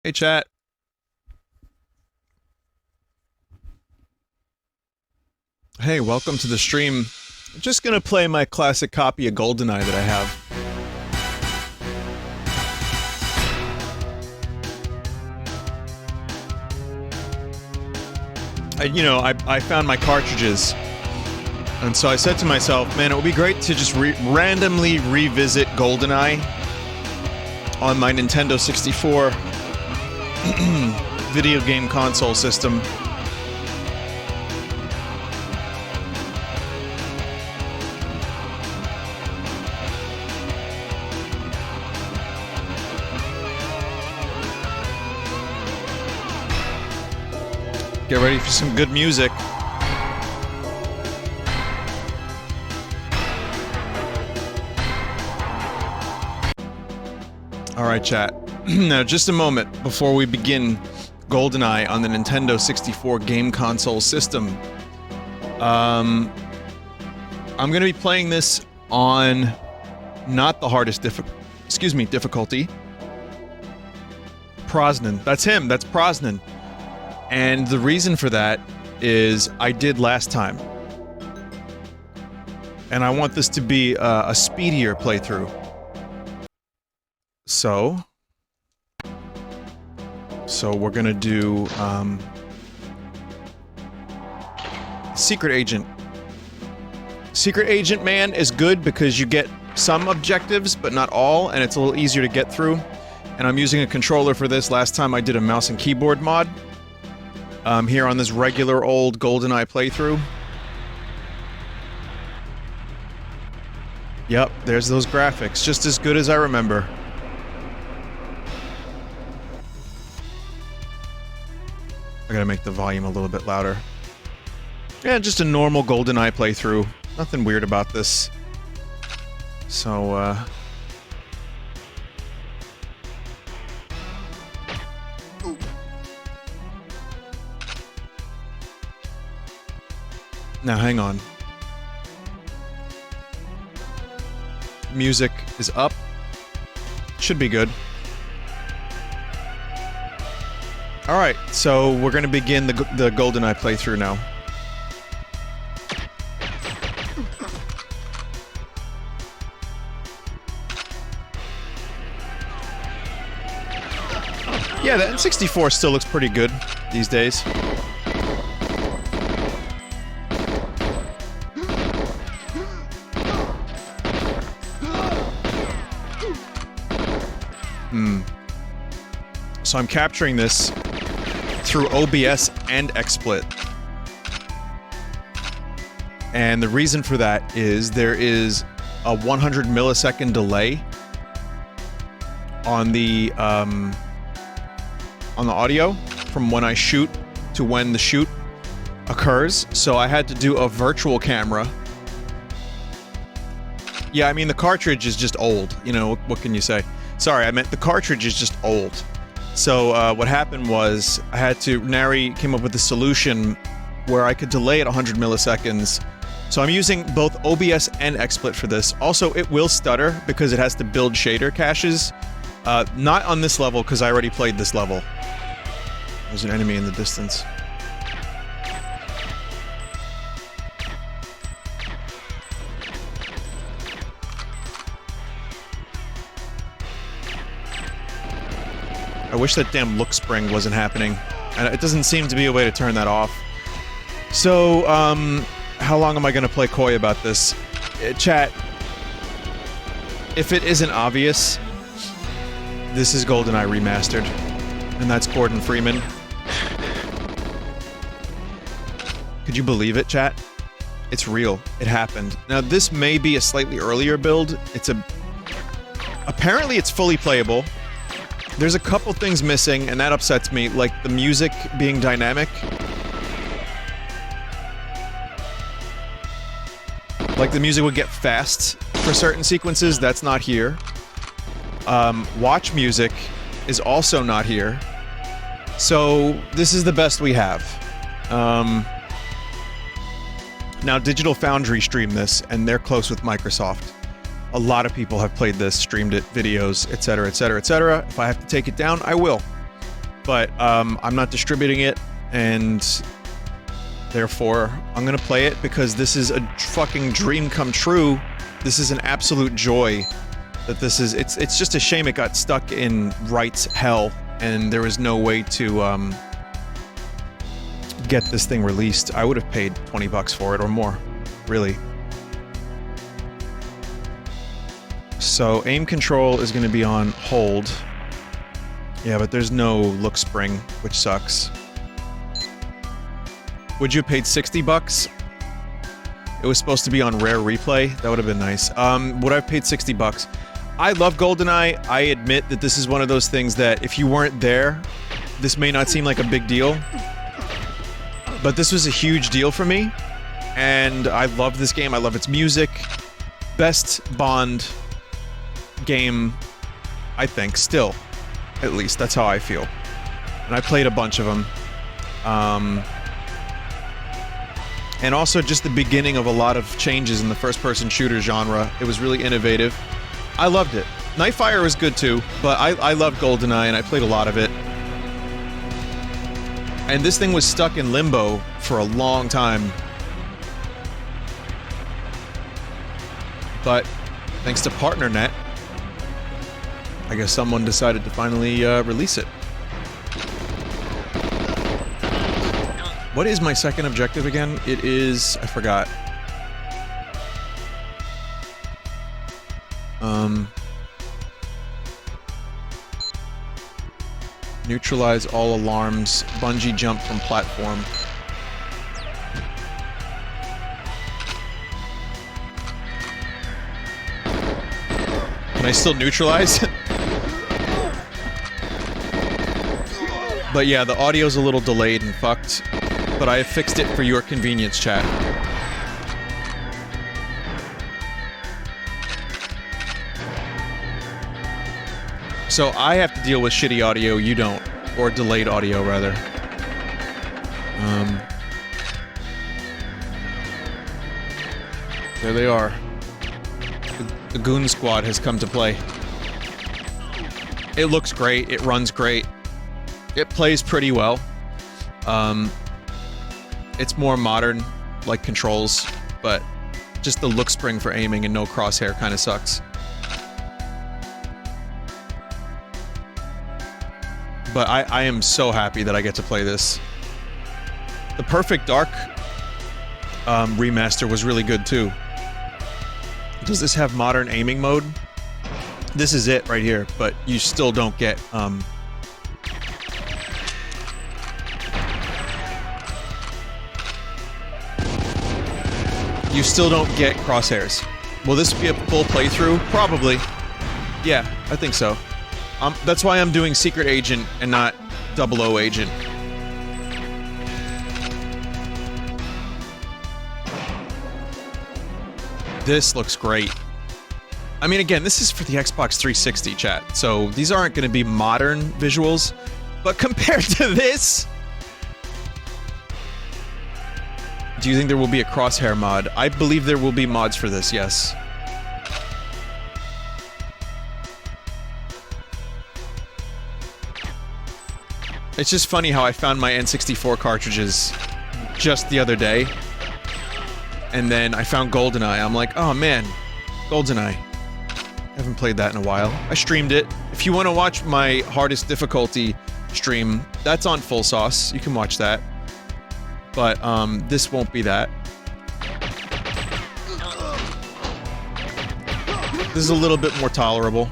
Hey, chat. Hey, welcome to the stream. I'm just gonna play my classic copy of Goldeneye that I have. I found my cartridges. And so I said to myself, man, it would be great to just randomly revisit Goldeneye on my Nintendo 64 video game console system. Get ready for some good music. Alright, chat. Now, just a moment before we begin Goldeneye on the Nintendo 64 game console system. I'm gonna be playing this on not the hardest difficulty. Prosnan. That's him. That's Prosnan. And the reason for that is I did last time. And I want this to be a speedier playthrough. So we're gonna do, Secret Agent. Secret Agent, man, is good because you get some objectives, but not all, and it's a little easier to get through. And I'm using a controller for this. Last time I did a mouse and keyboard mod. Here on this regular old GoldenEye playthrough. Yep, there's those graphics, just as good as I remember. I gotta make the volume a little bit louder. Yeah, just a normal GoldenEye playthrough. Nothing weird about this. So, now, hang on. Music is up. Should be good. Alright, so we're gonna begin the GoldenEye playthrough now. Yeah, the N64 still looks pretty good these days. So I'm capturing this through OBS and XSplit. And the reason for that is there is a 100 millisecond delay on the audio from when I shoot to when the shoot occurs. So I had to do a virtual camera. Yeah, I mean, the cartridge is just old. You know, what can you say? Sorry, I meant the cartridge is just old. So, what happened was, I had to... Nary came up with a solution where I could delay it 100 milliseconds. So I'm using both OBS and XSplit for this. Also, it will stutter because it has to build shader caches. Not on this level, because I already played this level. There's an enemy in the distance. I wish that damn look spring wasn't happening. And it doesn't seem to be a way to turn that off. So, how long am I gonna play coy about this? Chat, if it isn't obvious, this is GoldenEye Remastered. And that's Gordon Freeman. Could you believe it, chat? It's real. It happened. Now, this may be a slightly earlier build. Apparently it's fully playable. There's a couple things missing, and that upsets me, like the music being dynamic. Like the music would get fast for certain sequences, that's not here. Watch music is also not here. So, this is the best we have. Now, Digital Foundry streamed this, and they're close with Microsoft. A lot of people have played this, streamed it, videos, etc., etc., etc. If I have to take it down, I will. but I'm not distributing it, and therefore I'm gonna play it because this is a fucking dream come true. This is an absolute joy that this is. It's just a shame it got stuck in rights hell, and there was no way to get this thing released. I would have paid 20 bucks for it or more, really. So aim control is going to be on hold. Yeah, but there's no look spring, which sucks. Would you have paid 60 bucks? It was supposed to be on rare replay. That would have been nice. Would I have paid 60 bucks? I love Goldeneye. I admit that this is one of those things that if you weren't there, this may not seem like a big deal. But this was a huge deal for me. And I love this game. I love its music. Best Bond game, I think, still. At least, that's how I feel. And I played a bunch of them. And also just the beginning of a lot of changes in the first-person shooter genre. It was really innovative. I loved it. Nightfire was good too, but I loved Goldeneye and I played a lot of it. And this thing was stuck in limbo for a long time. But thanks to PartnerNet, I guess someone decided to finally release it. What is my second objective again? It is... I forgot. Neutralize all alarms. Bungee jump from platform. Can I still neutralize? But yeah, the audio's a little delayed and fucked. But I have fixed it for your convenience, chat. So I have to deal with shitty audio, you don't. Or delayed audio, rather. There they are. The Goon Squad has come to play. It looks great, it runs great. It plays pretty well. It's more modern, like controls, but just the look spring for aiming and no crosshair kind of sucks. But I am so happy that I get to play this. The Perfect Dark remaster was really good too. Does this have modern aiming mode? This is it right here, but you still don't get you still don't get crosshairs. Will this be a full playthrough? Probably. Yeah, I think so. That's why I'm doing Secret Agent and not 00 Agent. This looks great. I mean, again, this is for the Xbox 360, chat, so these aren't going to be modern visuals, but compared to this... Do you think there will be a crosshair mod? I believe there will be mods for this, yes. It's just funny how I found my N64 cartridges just the other day. And then I found Goldeneye. I'm like, oh man, Goldeneye. I haven't played that in a while. I streamed it. If you want to watch my hardest difficulty stream, that's on Full Sauce. You can watch that. But, this won't be that. This is a little bit more tolerable.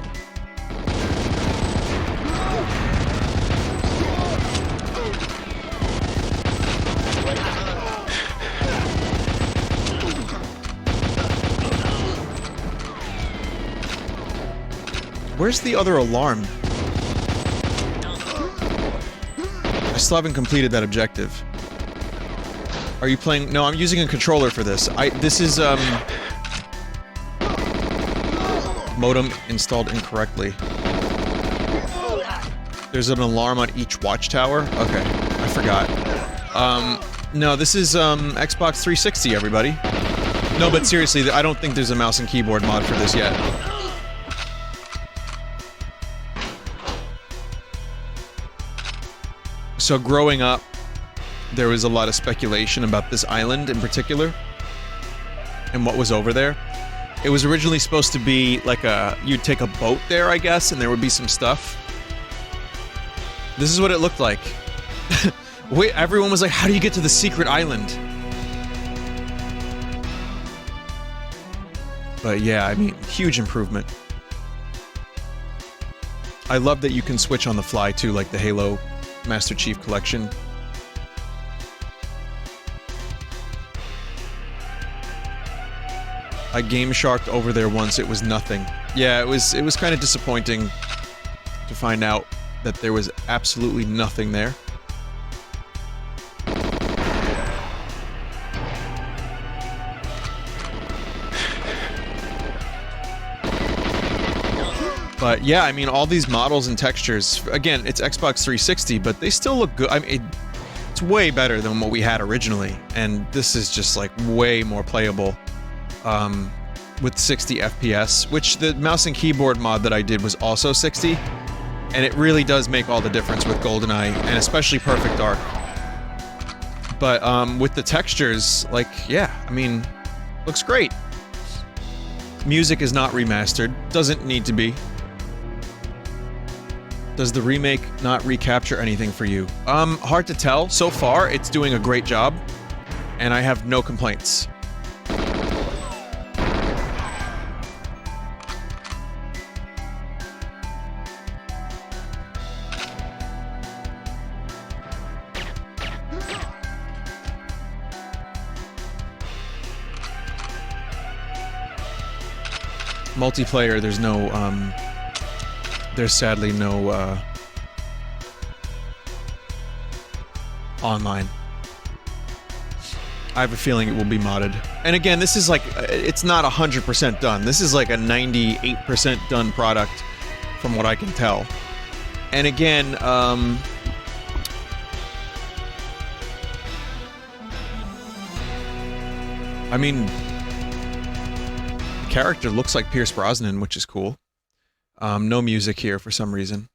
Where's the other alarm? I still haven't completed that objective. Are you playing? No, I'm using a controller for this. This is, modem installed incorrectly. There's an alarm on each watchtower? Okay, I forgot. No, this is, Xbox 360, everybody. No, but seriously, I don't think there's a mouse and keyboard mod for this yet. So growing up, there was a lot of speculation about this island in particular and what was over there. It was originally supposed to be like you'd take a boat there, I guess, and there would be some stuff. This is what it looked like. Wait, everyone was like, how do you get to the secret island? But yeah, I mean, huge improvement. I love that you can switch on the fly too, like the Halo Master Chief Collection. I game sharked over there once, it was nothing. Yeah, it was kind of disappointing to find out that there was absolutely nothing there. But yeah, I mean, all these models and textures, again, it's Xbox 360, but they still look good. I mean, it's way better than what we had originally, and this is just like way more playable with 60 FPS, which the mouse and keyboard mod that I did was also 60, and it really does make all the difference with Goldeneye, and especially Perfect Dark. But with the textures, like, yeah, I mean, looks great. Music is not remastered, doesn't need to be. Does the remake not recapture anything for you? Hard to tell. So far, it's doing a great job, and I have no complaints. Multiplayer, there's no, there's sadly no, online. I have a feeling it will be modded. And again, this is like, it's not 100% done. This is like a 98% done product, from what I can tell. And again, I mean, the character looks like Pierce Brosnan, which is cool. No music here for some reason.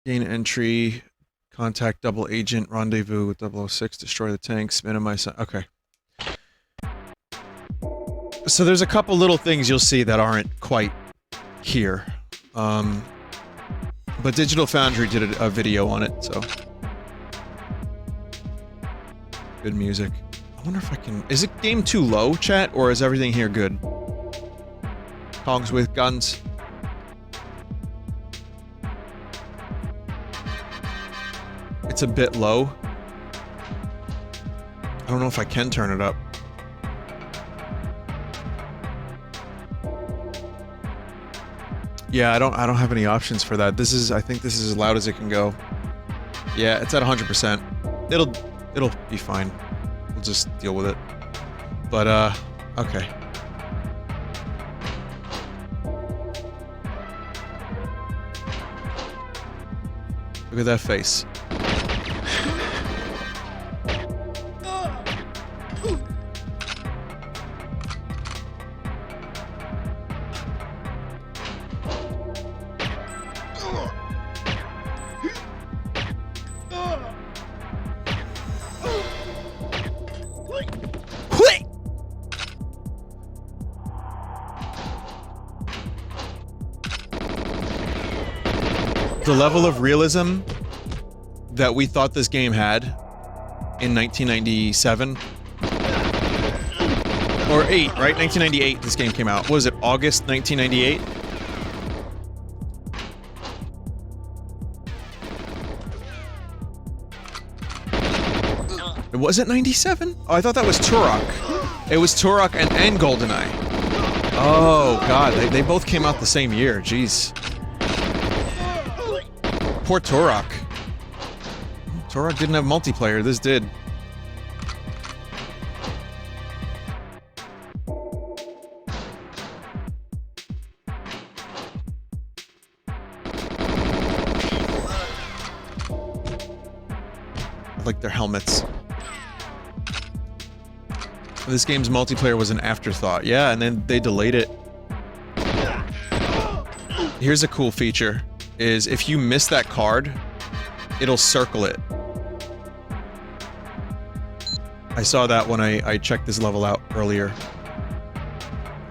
Gain entry, contact double agent, rendezvous with 006, destroy the tanks, minimize... Okay. So there's a couple little things you'll see that aren't quite here. But Digital Foundry did a video on it, so... Good music. I wonder if I can... Is it game too low, chat, or is everything here good? Hogs with guns. It's a bit low. I don't know if I can turn it up. Yeah, I don't have any options for that. This is, I think this is as loud as it can go. Yeah, it's at 100%. It'll be fine. We'll just deal with it. But, okay. Look at that face. The level of realism that we thought this game had in 1997 or 8, right? 1998 this game came out. What was it, August 1998? Was it 97? Oh, I thought that was Turok. It was Turok and Goldeneye. Oh god, they both came out the same year, jeez. Poor Turok. Turok didn't have multiplayer, this did. I like their helmets. This game's multiplayer was an afterthought. Yeah, and then they delayed it. Here's a cool feature. is if you miss that card, it'll circle it. I saw that when I checked this level out earlier.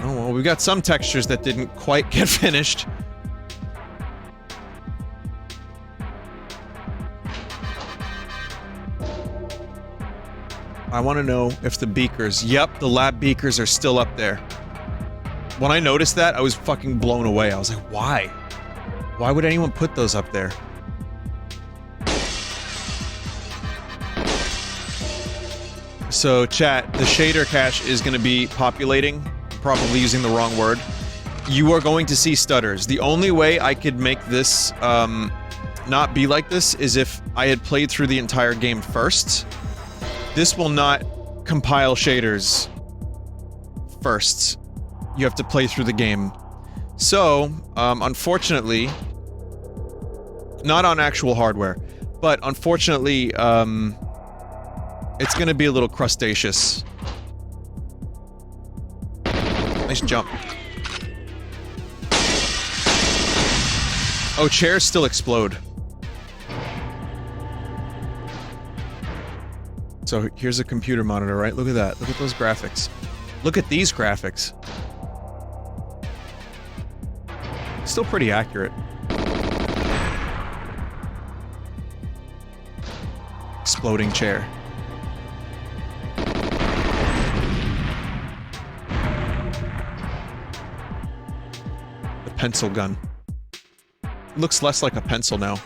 Oh, well, we've got some textures that didn't quite get finished. I want to know if the beakers... Yep, the lab beakers are still up there. When I noticed that, I was fucking blown away. I was like, why? Why would anyone put those up there? So, chat, the shader cache is going to be populating. Probably using the wrong word. You are going to see stutters. The only way I could make this, not be like this is if I had played through the entire game first. This will not compile shaders first. You have to play through the game. So, unfortunately... Not on actual hardware, but unfortunately, it's gonna be a little crustaceous. Nice jump. Oh, chairs still explode. So here's a computer monitor, right? Look at that. Look at those graphics. Look at these graphics. Still pretty accurate. Exploding chair. The pencil gun. It looks less like a pencil now.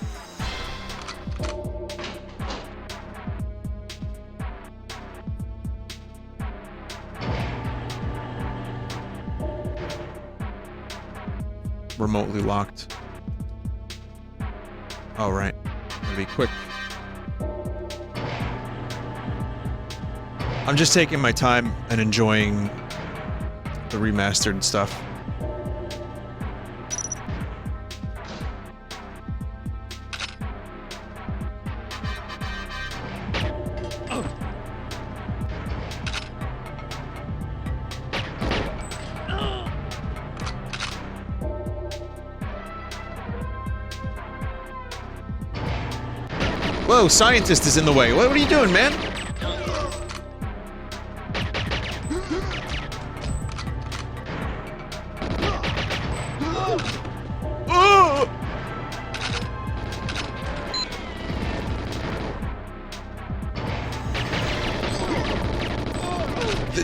Remotely locked. Oh, right. Gonna be quick. I'm just taking my time and enjoying the remastered stuff. Whoa, scientist is in the way. What are you doing, man?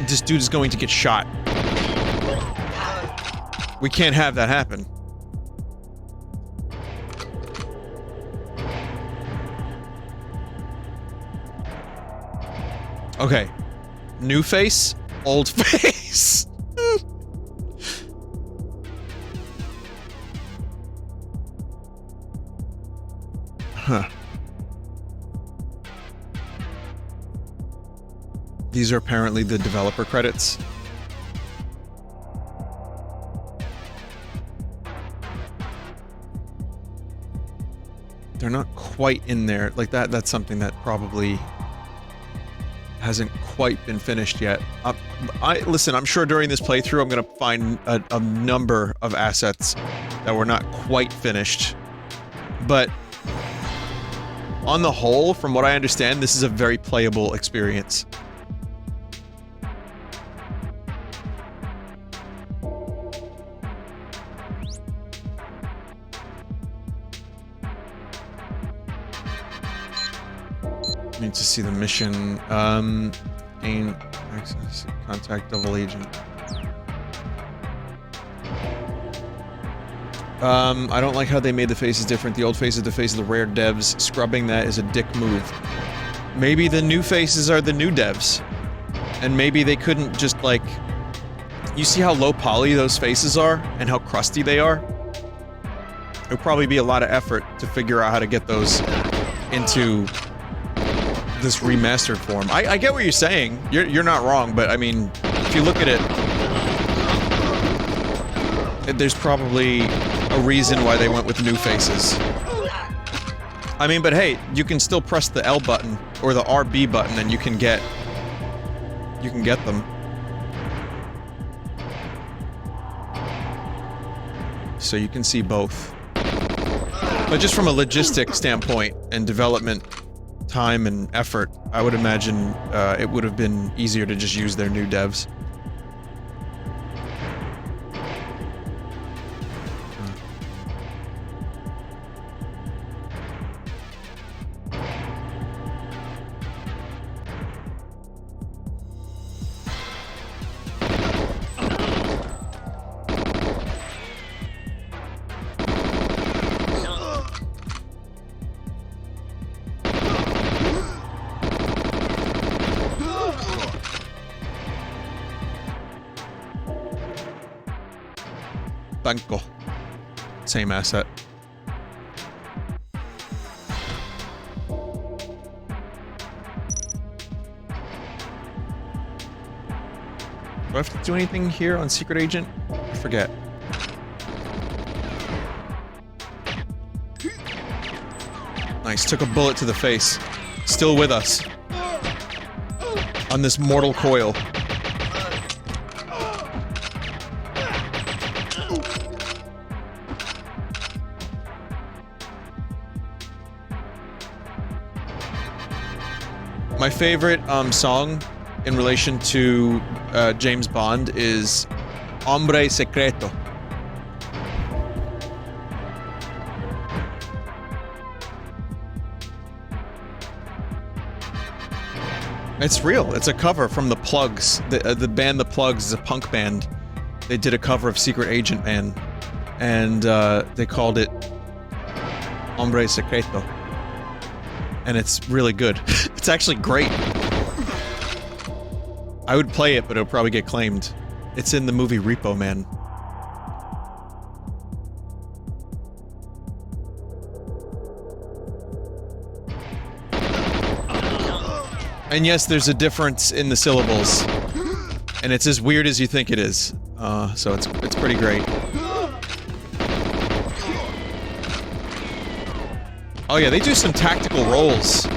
This dude is going to get shot. We can't have that happen. Okay. New face, old face. Huh. These are apparently the developer credits. They're not quite in there. Like that's something that probably hasn't quite been finished yet. Listen, I'm sure during this playthrough I'm gonna find a number of assets that were not quite finished. But on the whole, from what I understand, this is a very playable experience. Need to see the mission. Gain access. Contact double agent. I don't like how they made the faces different. The old face is the face of the rare devs. Scrubbing that is a dick move. Maybe the new faces are the new devs. And maybe they couldn't just, like... You see how low poly those faces are? And how crusty they are? It would probably be a lot of effort to figure out how to get those into this remastered form. I get what you're saying. You're not wrong, but I mean, if you look at it, there's probably a reason why they went with new faces. I mean, but hey, you can still press the L button or the RB button and you can get them. So you can see both. But just from a logistic standpoint and development time and effort, I would imagine it would have been easier to just use their new devs. Banco. Same asset. Do I have to do anything here on Secret Agent? I forget. Nice, took a bullet to the face. Still with us. On this mortal coil. My favorite song in relation to James Bond is Hombre Secreto. It's real. It's a cover from The Plugs. The band The Plugs is a punk band. They did a cover of Secret Agent Man, and they called it Hombre Secreto. And it's really good. It's actually great. I would play it, but it'll probably get claimed. It's in the movie Repo Man. And yes, there's a difference in the syllables. And it's as weird as you think it is. So it's pretty great. Oh yeah, they do some tactical rolls.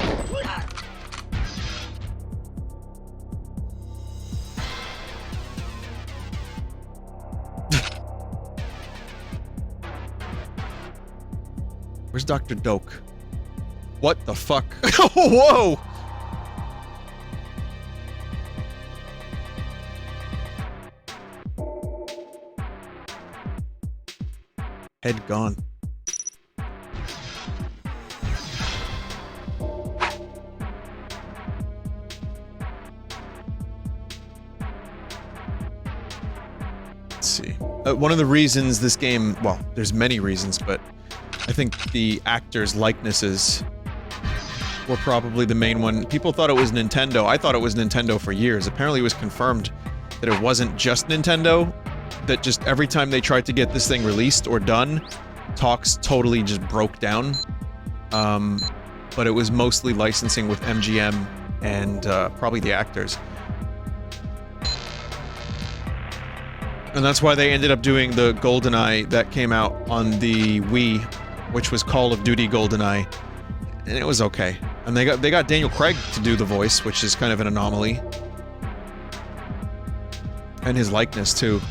Where's Dr. Doak? What the fuck? Whoa! Head gone. Let's see. One of the reasons this game, well, there's many reasons, but I think the actors' likenesses were probably the main one. People thought it was Nintendo. I thought it was Nintendo for years. Apparently it was confirmed that it wasn't just Nintendo, that just every time they tried to get this thing released or done, talks totally just broke down. But it was mostly licensing with MGM and probably the actors. And that's why they ended up doing the Goldeneye that came out on the Wii, which was Call of Duty Goldeneye, and it was okay. And they got Daniel Craig to do the voice, which is kind of an anomaly. And his likeness too.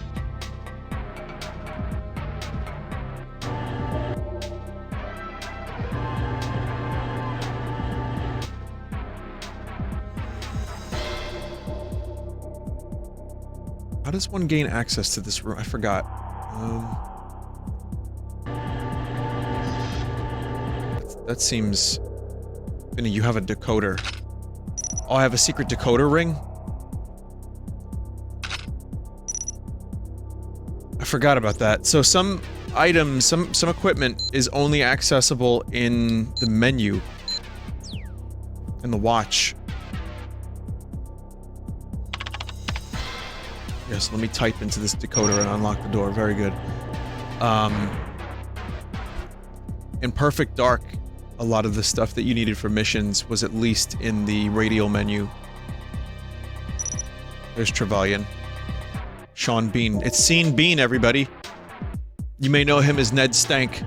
How does one gain access to this room? I forgot. That seems... Vinny, you have a decoder. Oh, I have a secret decoder ring? I forgot about that. So some items, some equipment is only accessible in the menu. In the watch. Yes, let me type into this decoder and unlock the door. Very good. In Perfect Dark, a lot of the stuff that you needed for missions was at least in the radial menu. There's Trevelyan. Sean Bean. It's Sean Bean, everybody. You may know him as Ned Stank.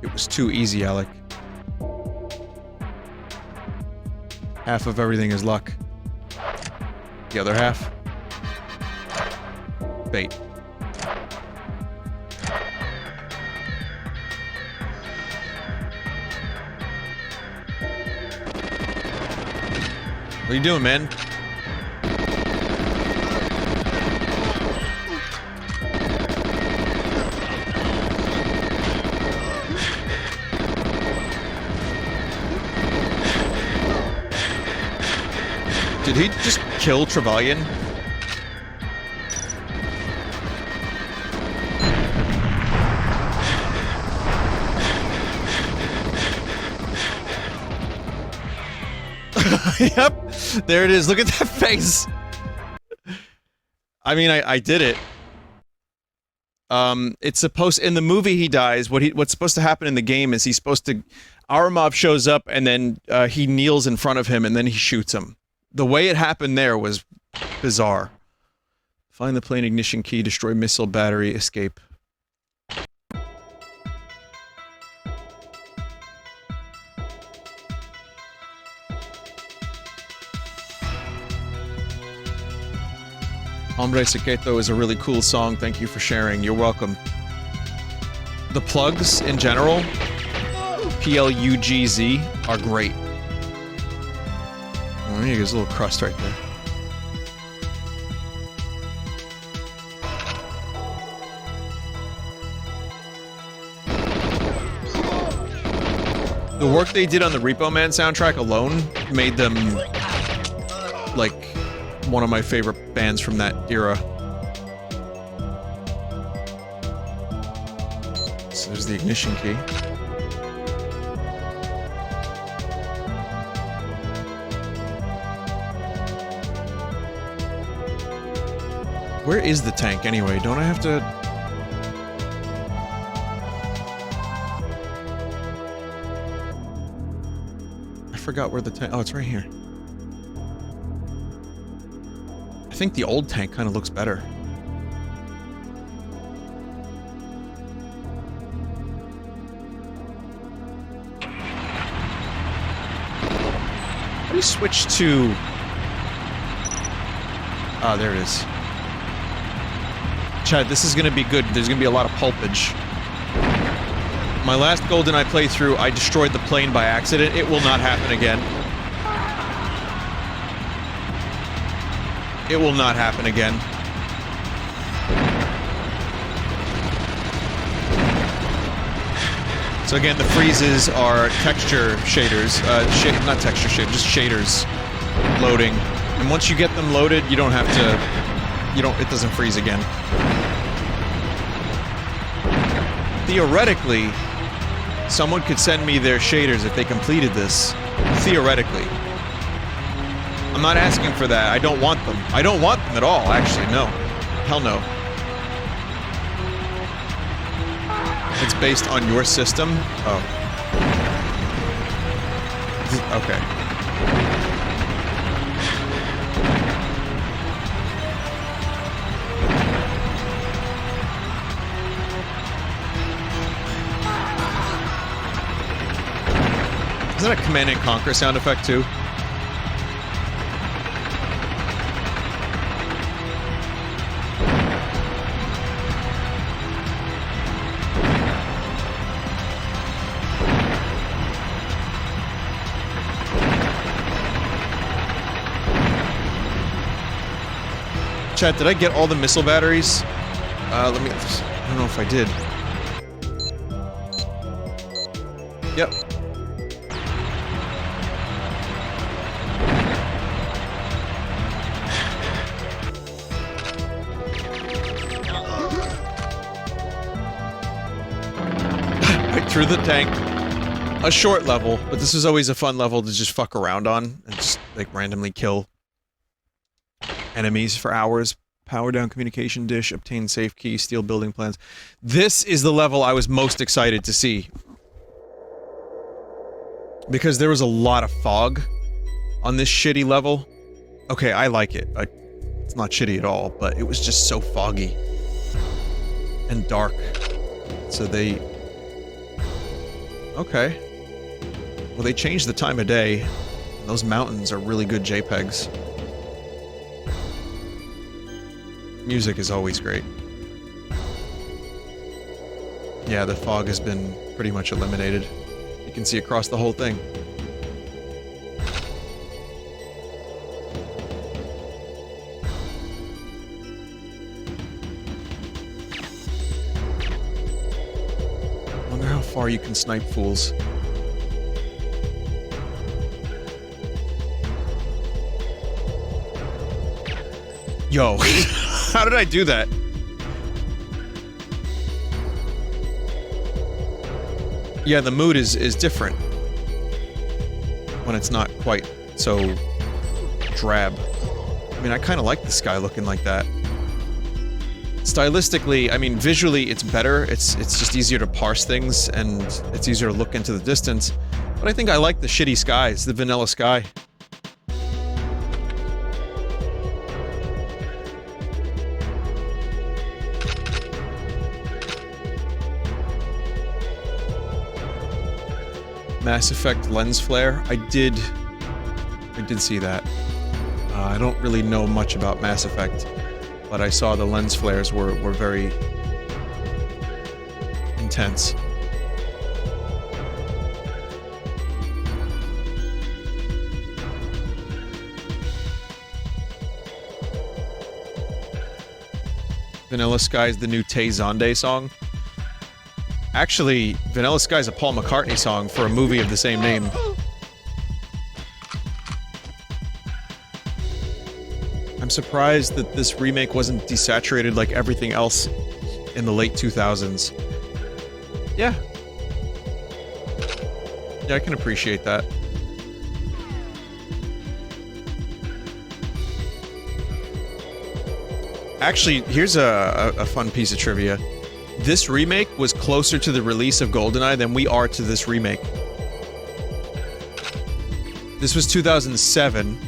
It was too easy, Alec. Half of everything is luck. The other half. Bait. What are you doing, man? Did he just kill Trevelyan? Yep, there it is. Look at that face. I mean, I did it. It's supposed in the movie he dies. What's supposed to happen in the game is he's supposed to. Aramov shows up and then he kneels in front of him and then he shoots him. The way it happened there was bizarre. Find the plane ignition key, destroy missile battery, escape. Hombre Secreto is a really cool song. Thank you for sharing. You're welcome. The plugs in general, P-L-U-G-Z, are great. Oh, there's a little crust right there. The work they did on the Repo Man soundtrack alone made them, like, one of my favorite bands from that era. So there's the ignition key. Where is the tank anyway? Don't I have to... I forgot where the tank... Oh, it's right here. I think the old tank kind of looks better. How do you switch to... Ah, there it is. Chad, this is gonna be good. There's gonna be a lot of pulpage. My last Goldeneye playthrough, I destroyed the plane by accident. It will not happen again. It will not happen again. So again, the freezes are texture shaders. Not texture shaders, just shaders loading. And once you get them loaded, you don't have to... it doesn't freeze again. Theoretically, someone could send me their shaders if they completed this. Theoretically. I'm not asking for that. I don't want them. I don't want them at all, actually. No. Hell no. It's based on your system? Oh. Okay. Is that a Command and Conquer sound effect, too? Chat, did I get all the missile batteries? Let me... I don't know if I did. Yep. Through the tank. A short level, but this is always a fun level to just fuck around on and just, like, randomly kill enemies for hours. Power down communication dish, obtain safe key, steal building plans. This is the level I was most excited to see. Because there was a lot of fog on this shitty level. Okay, I like it. It's not shitty at all, but it was just so foggy. And dark. So they... Okay. Well, they changed the time of day. Those mountains are really good JPEGs. Music is always great. Yeah, the fog has been pretty much eliminated. You can see across the whole thing. Wonder how far you can snipe fools. Yo, how did I do that? Yeah, the mood is different when it's not quite so drab. I mean, I kind of like the sky looking like that. Stylistically, I mean, visually it's better. It's just easier to parse things, and it's easier to look into the distance. But I think I like the shitty skies, the vanilla sky. Mass Effect lens flare. I did see that. I don't really know much about Mass Effect, but I saw the lens flares were very intense. Vanilla Sky is the new Tay Zonde song. Actually, Vanilla Sky is a Paul McCartney song for a movie of the same name. I'm surprised that this remake wasn't desaturated like everything else in the late 2000s. Yeah. Yeah, I can appreciate that. Actually, here's a fun piece of trivia. This remake was closer to the release of Goldeneye than we are to this remake. This was 2007.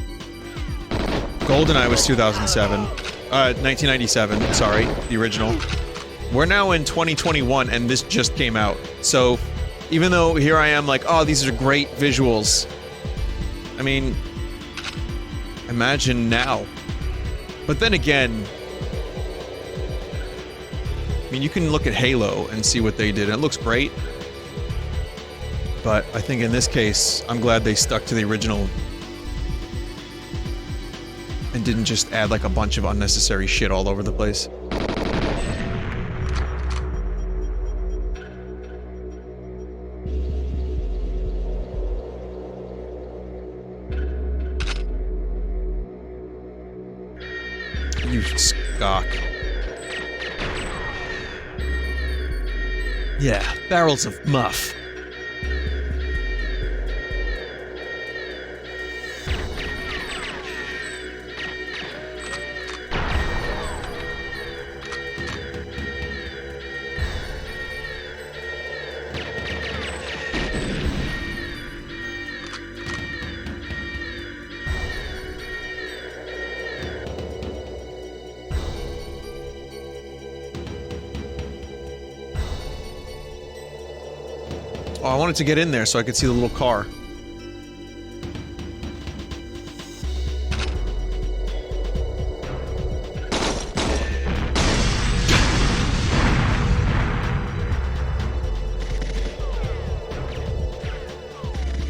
Goldeneye was 2007. 1997, sorry, the original. We're now in 2021 and this just came out. So, even though here I am like, oh, these are great visuals. I mean, imagine now. But then again, I mean, you can look at Halo and see what they did, and it looks great. But I think in this case, I'm glad they stuck to the original and didn't just add like a bunch of unnecessary shit all over the place. You scock. Yeah, barrels of muff. Oh, I wanted to get in there so I could see the little car.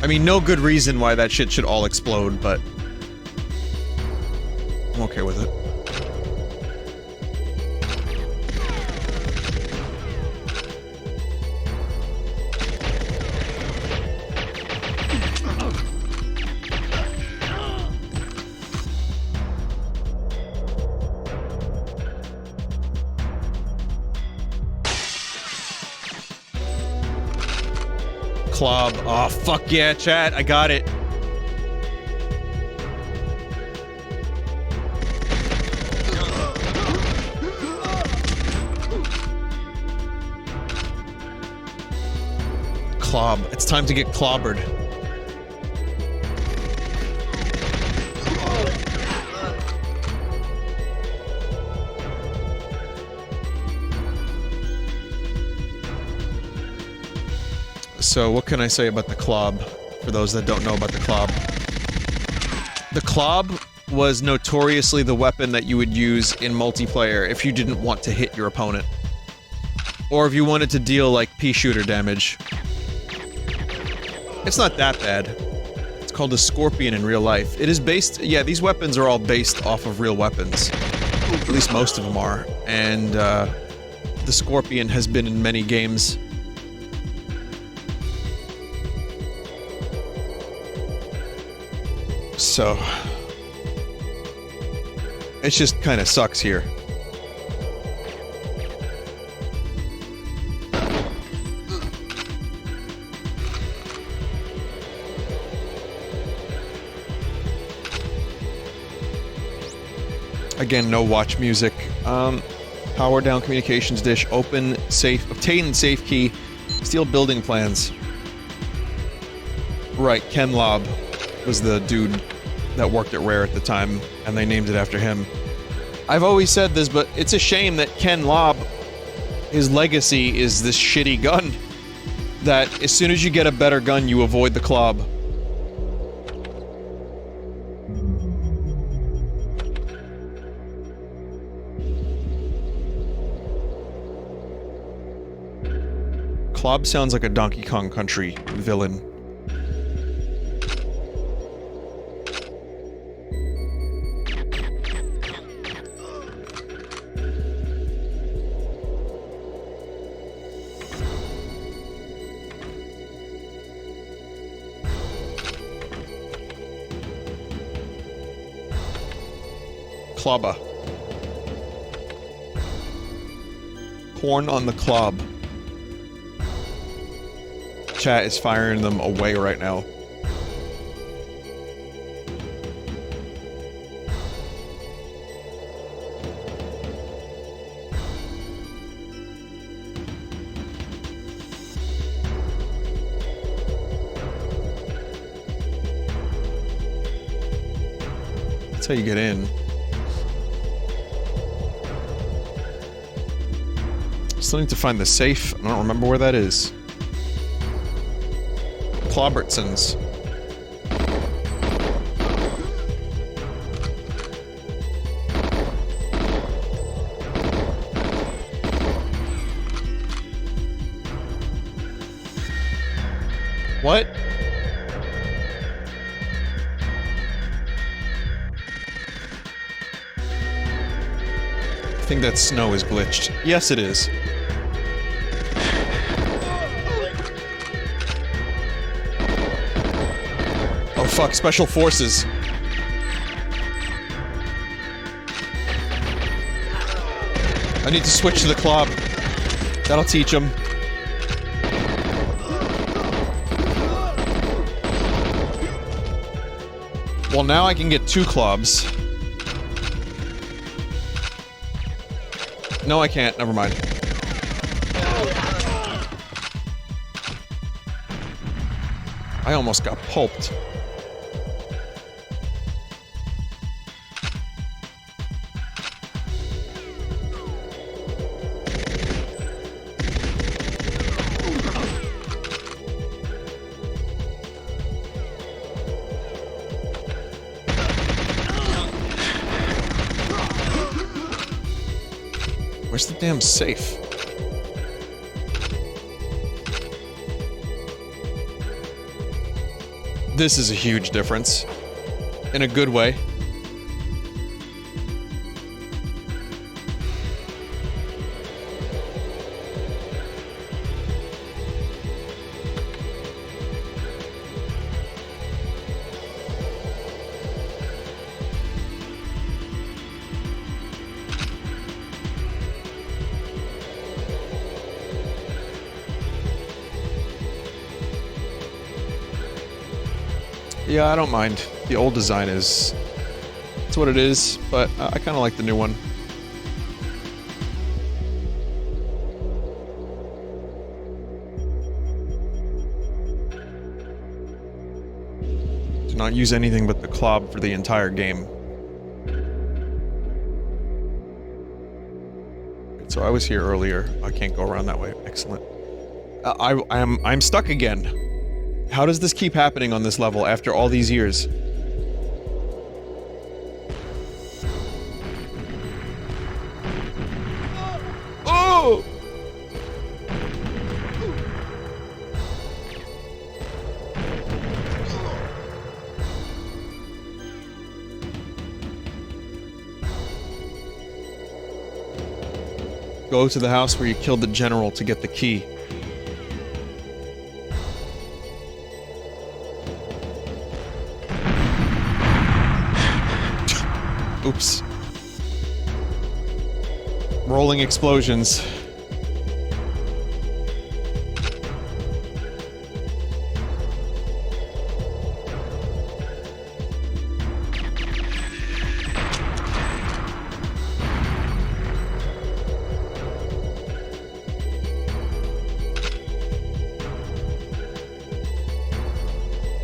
I mean, no good reason why that shit should all explode, but I'm okay with it. Clob. Oh, fuck yeah, chat. I got it. Clob. It's time to get clobbered. So what can I say about the Clob, for those that don't know about the Clob? The Clob was notoriously the weapon that you would use in multiplayer if you didn't want to hit your opponent. Or if you wanted to deal, like, pea-shooter damage. It's not that bad. It's called a scorpion in real life. It is based- yeah, these weapons are all based off of real weapons. At least most of them are. And, the scorpion has been in many games. So... it just kinda sucks here. Again, no watch music. Power down communications dish, open safe, obtain safe key, steal building plans. Right, Ken Lobb was the dude that worked at Rare at the time, and they named it after him. I've always said this, but it's a shame that Ken Lobb, his legacy is this shitty gun. That as soon as you get a better gun, you avoid the clob. Clob sounds like a Donkey Kong Country villain. Clobba. Corn on the clob. Chat is firing them away right now. That's how you get in. Still need to find the safe. I don't remember where that is. Clobbertsons. What? I think that snow is glitched. Yes, it is. Oh fuck, special forces. I need to switch to the clob. That'll teach him. Well, now I can get 2 clobs. No, I can't. Never mind. I almost got pulped. Where's the damn safe? This is a huge difference. In a good way. Yeah, I don't mind. The old design is... it's what it is, but I kinda like the new one. Do not use anything but the clob for the entire game. So I was here earlier. I can't go around that way. Excellent. I'm stuck again. How does this keep happening on this level after all these years? Go to the house where you killed the general to get the key. Oops. Rolling explosions.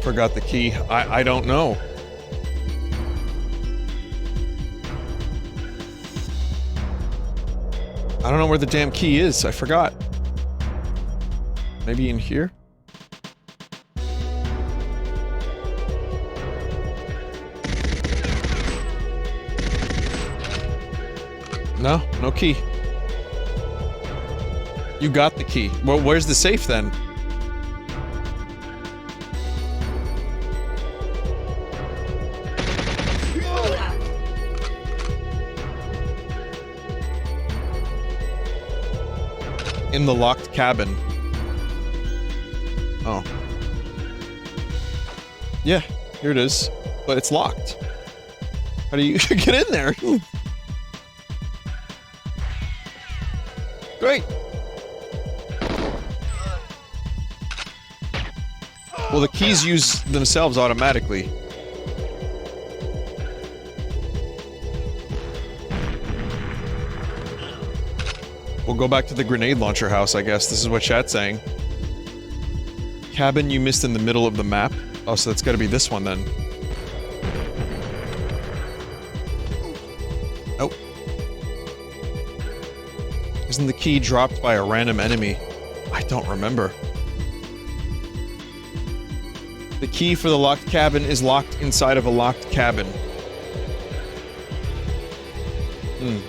Forgot the key. I don't know. I don't know where the damn key is. I forgot. Maybe in here? No, no key. You got the key. Well, where's the safe then? In the locked cabin. Oh. Yeah, here it is. But it's locked. How do you get in there? Great. Well, the keys use themselves automatically. We'll go back to the grenade launcher house, I guess. This is what chat's saying. Cabin you missed in the middle of the map? Oh, so that's gotta be this one then. Nope. Isn't the key dropped by a random enemy? I don't remember. The key for the locked cabin is locked inside of a locked cabin. Hmm.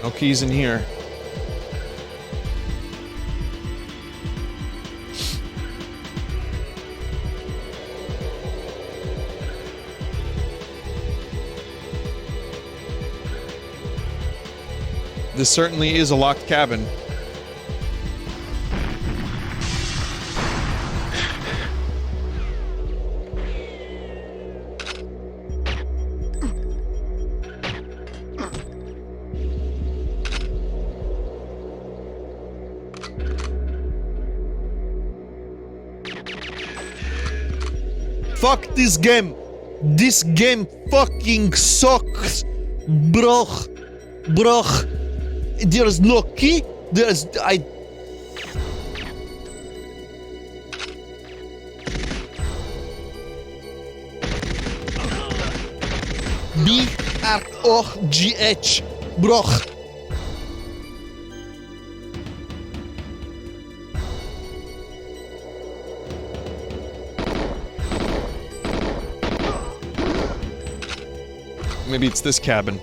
No keys in here. This certainly is a locked cabin. Fuck this game. This game fucking sucks. Bruh. There's no key. There's... B-R-O-G-H. Bruh. Maybe it's this cabin.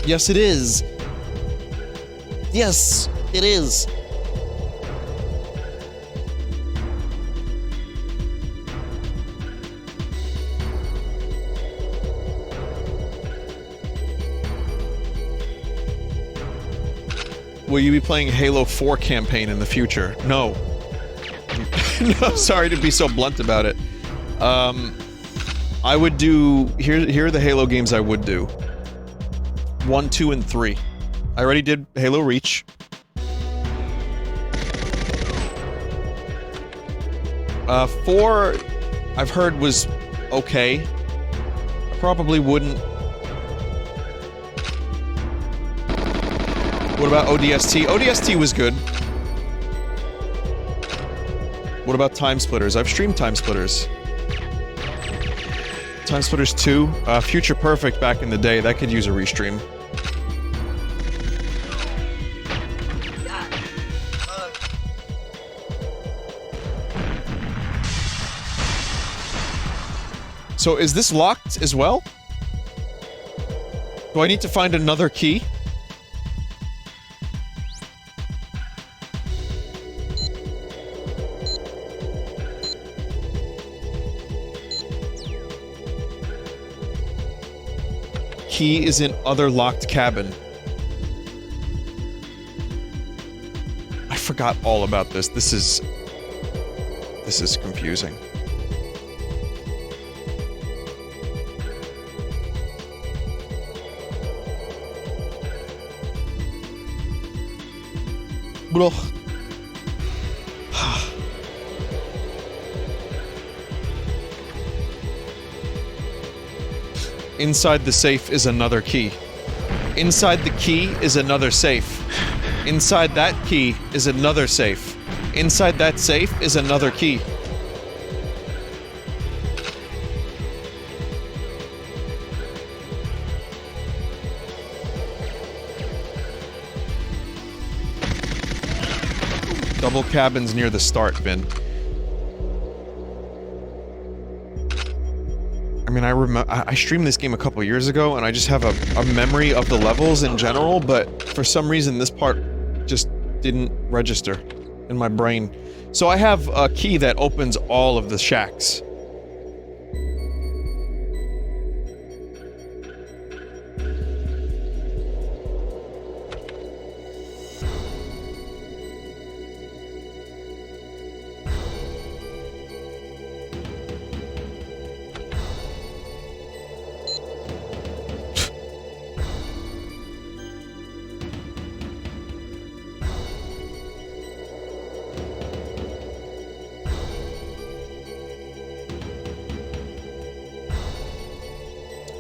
Yes, it is. Yes, it is. Will you be playing Halo 4 campaign in the future? No. No, sorry to be so blunt about it. I would do... Here are the Halo games I would do. 1, 2, and 3. I already did Halo Reach. 4, I've heard was okay. I probably wouldn't... What about ODST? ODST was good. What about Time Splitters? I've streamed Time Splitters. Time Splitters 2? Future Perfect back in the day, that could use a restream. So is this locked as well? Do I need to find another key? Key is in other locked cabin. I forgot all about this. This is confusing. Bro. Inside the safe is another key. Inside the key is another safe. Inside that key is another safe. Inside that safe is another key. Double cabins near the start, Vin. I mean, I streamed this game a couple years ago, and I just have a memory of the levels in general, but for some reason this part just didn't register in my brain. So I have a key that opens all of the shacks.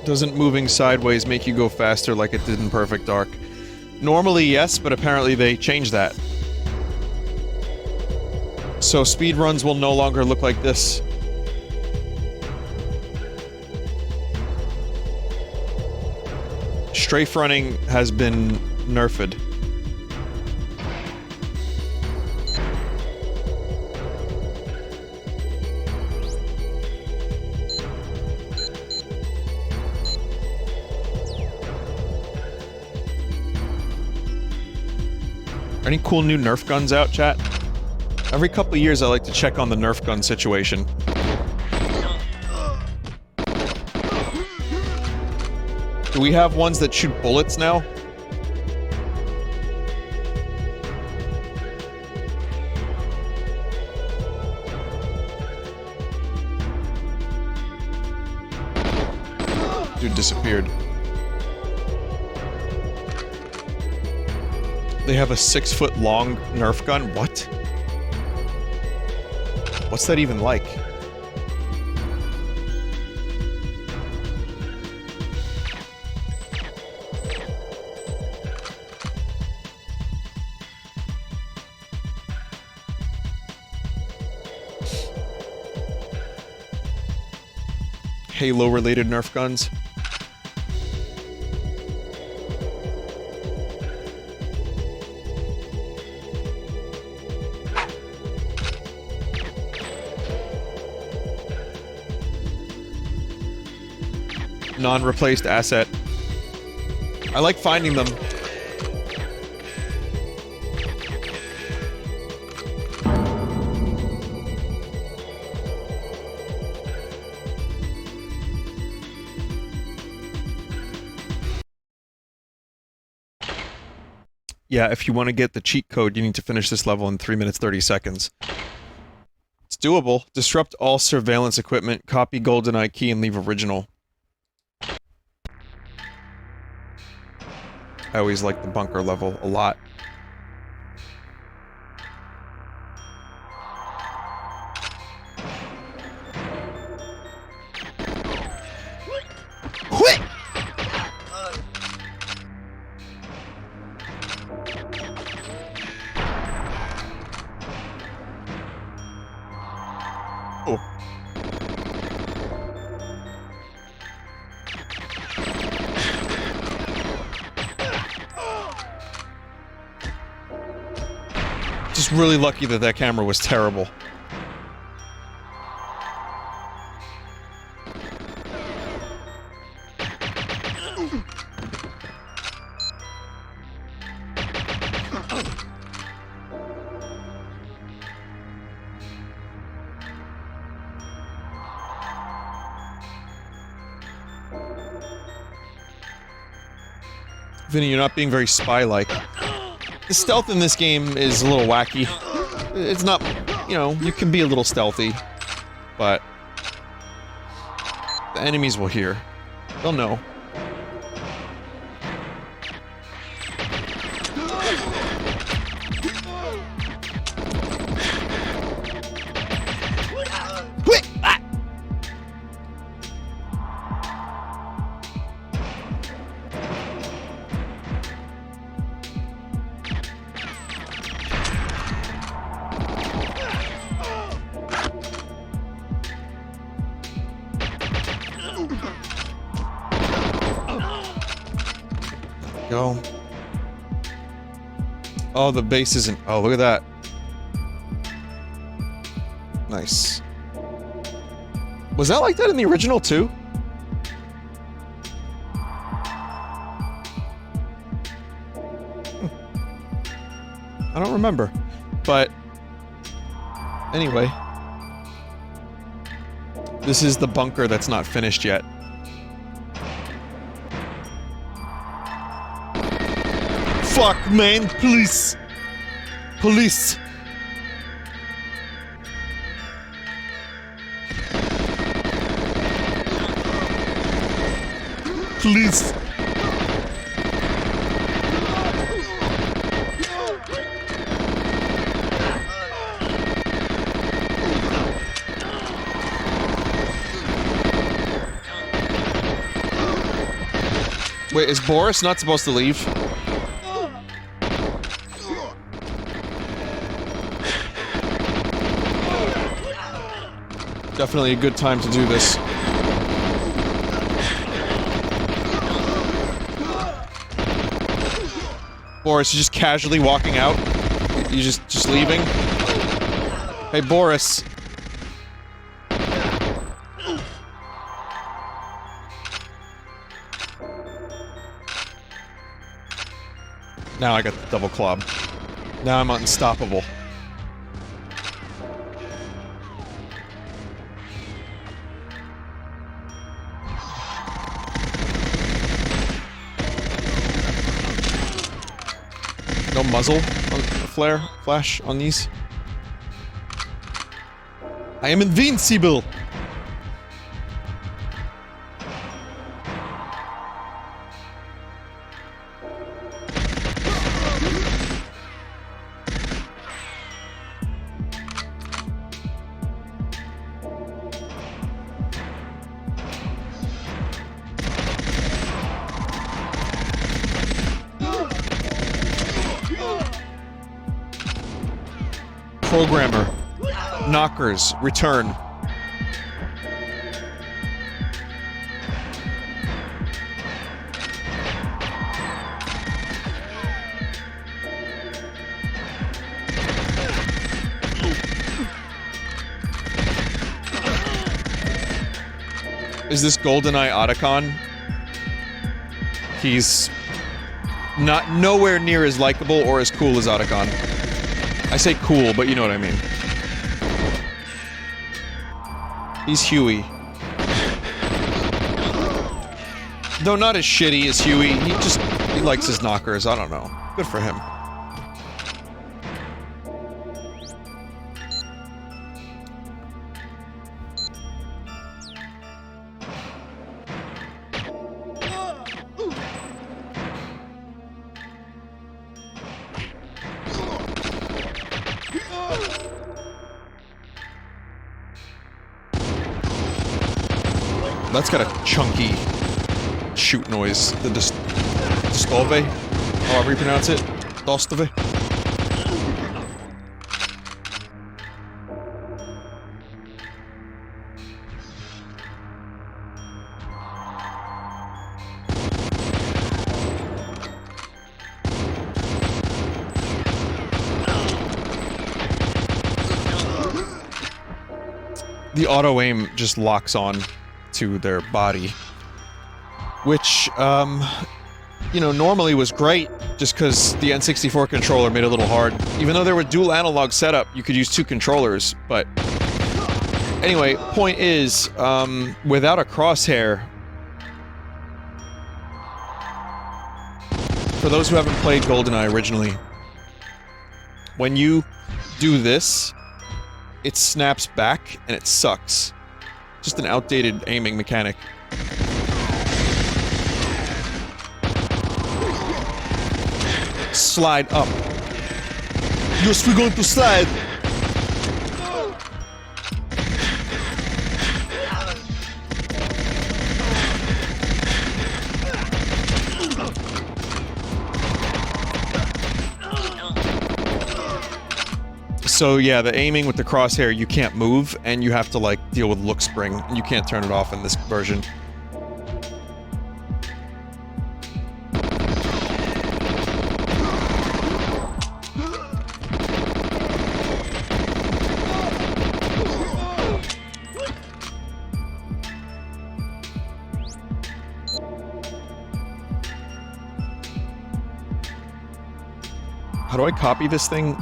Doesn't moving sideways make you go faster like it did in Perfect Dark? Normally, yes, but apparently they changed that. So speedruns will no longer look like this. Strafe running has been nerfed. Any cool new Nerf guns out, chat? Every couple of years I like to check on the Nerf gun situation. Do we have ones that shoot bullets now? Dude disappeared. They have a 6-foot-long Nerf gun? What? What's that even like? Halo-related Nerf guns? Non-replaced asset. I like finding them. Yeah, if you want to get the cheat code, you need to finish this level in 3 minutes 30 seconds. It's doable. Disrupt all surveillance equipment, copy Goldeneye key, and leave original. I always like the bunker level a lot. Just really lucky that that camera was terrible. Vinny, you're not being very spy-like. The stealth in this game is a little wacky. It's not, you know, you can be a little stealthy, but the enemies will hear. They'll know. Go. Oh, the base isn't. Oh, look at that. Nice. Was that like that in the original too? I don't remember. But anyway, this is the bunker that's not finished yet. Fuck, man, police! Police! Police! Wait, is Boris not supposed to leave? Definitely a good time to do this. Boris, you're just casually walking out? You just leaving? Hey, Boris. Now I got the double club. Now I'm unstoppable. No muzzle on flash on these. I am invincible. Programmer. Knockers. Return. Is this Goldeneye Otacon? He's nowhere near as likable or as cool as Otacon. I say cool, but you know what I mean. He's Huey. Though not as shitty as Huey, he likes his knockers, I don't know. Good for him. That's got a chunky shoot noise. The Dostove? However you pronounce it. Dostove? The auto-aim just locks on to their body, which, you know, normally was great, just because the N64 controller made it a little hard. Even though there were dual analog setup, you could use two controllers, but... Anyway, point is, without a crosshair... for those who haven't played Goldeneye originally, when you do this, it snaps back and it sucks. Just an outdated aiming mechanic. Slide up. Yes, we're going to slide! So yeah, the aiming with the crosshair, you can't move, and you have to, like, deal with look spring, and you can't turn it off in this version. How do I copy this thing?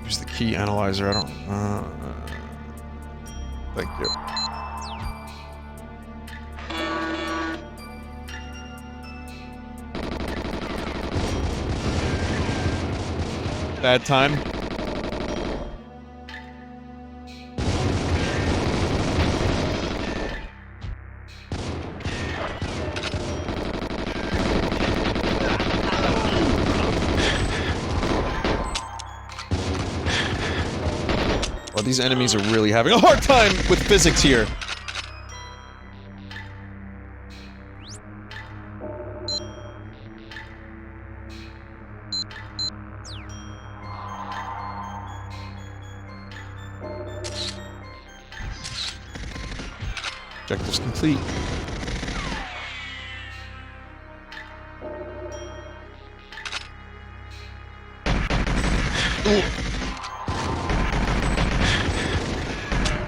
Use the key analyzer, I don't... thank you. Bad time. Well, these enemies are really having a hard time with physics here. Objectives complete. Ooh.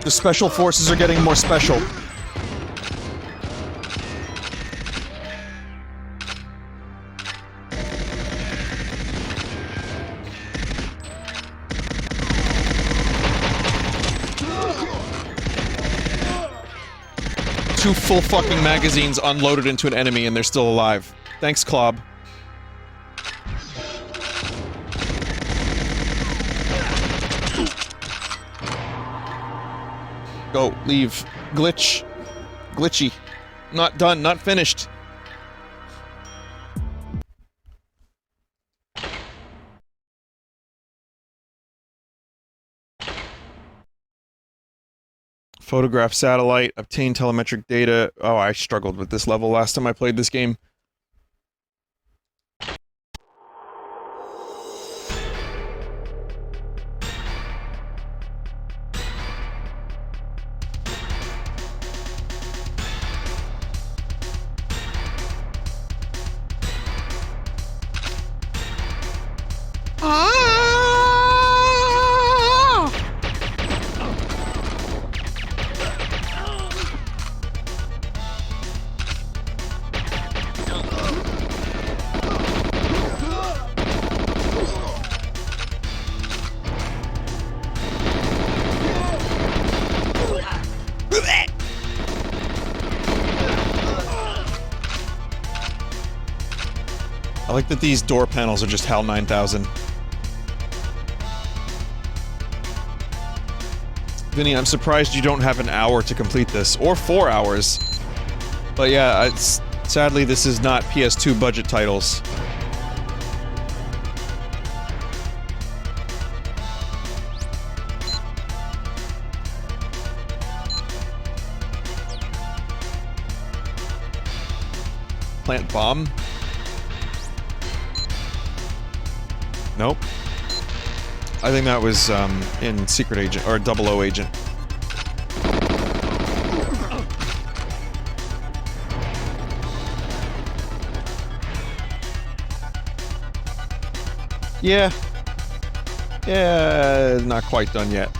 The special forces are getting more special. Two full fucking magazines unloaded into an enemy and they're still alive. Thanks, Klob. Go, leave. Glitch. Glitchy. Not done, not finished. Photograph satellite, obtain telemetric data. Oh, I struggled with this level last time I played this game. I like that these door panels are just HAL 9000. Vinny, I'm surprised you don't have an hour to complete this, or 4 hours. But yeah, sadly this is not PS2 budget titles. Plant bomb? Nope. I think that was, in Secret Agent, or 00 Agent. Yeah. Yeah, not quite done yet.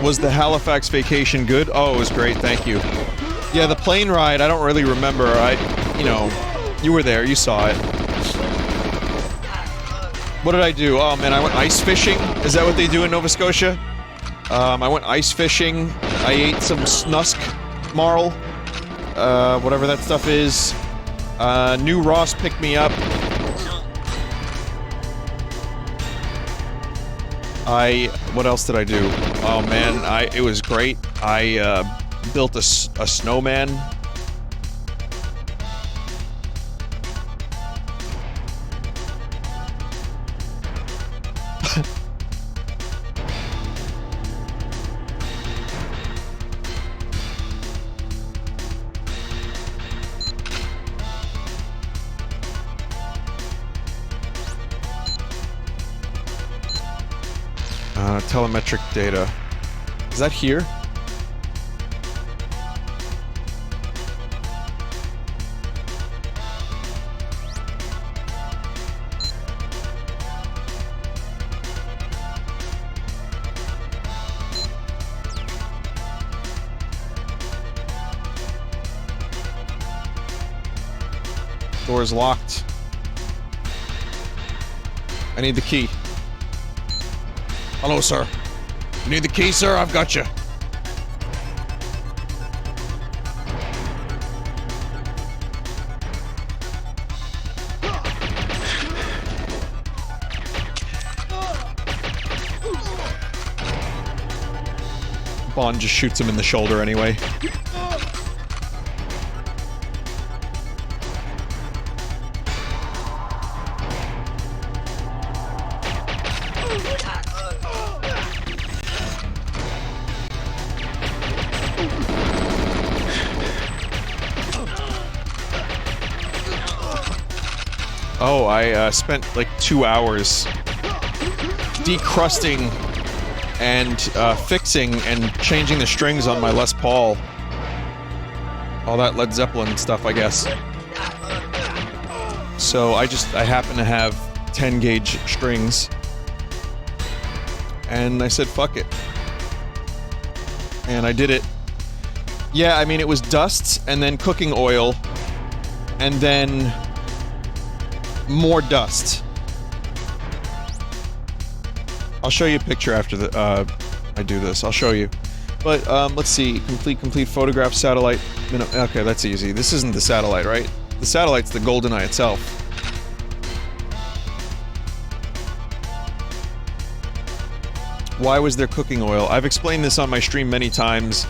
Was the Halifax vacation good? Oh, it was great, thank you. Yeah, the plane ride, I don't really remember. You know, you were there, you saw it. What did I do? Oh man, I went ice fishing. Is that what they do in Nova Scotia? I went ice fishing. I ate some snusk marl. Whatever that stuff is. New Ross picked me up. What else did I do? Oh man, it was great. I built a snowman. Telemetric data. Is that here? Door's locked. I need the key. Hello, sir. You need the key, sir? I've got you. Bond just shoots him in the shoulder anyway. Oh, I spent like 2 hours decrusting and fixing and changing the strings on my Les Paul. All that Led Zeppelin stuff, I guess. So I happen to have 10 gauge strings. And I said, fuck it. And I did it. Yeah, I mean, it was dust, and then cooking oil, and then more dust. I'll show you a picture after I do this. I'll show you. But, let's see. Complete photograph satellite. Okay, that's easy. This isn't the satellite, right? The satellite's the Goldeneye itself. Why was there cooking oil? I've explained this on my stream many times.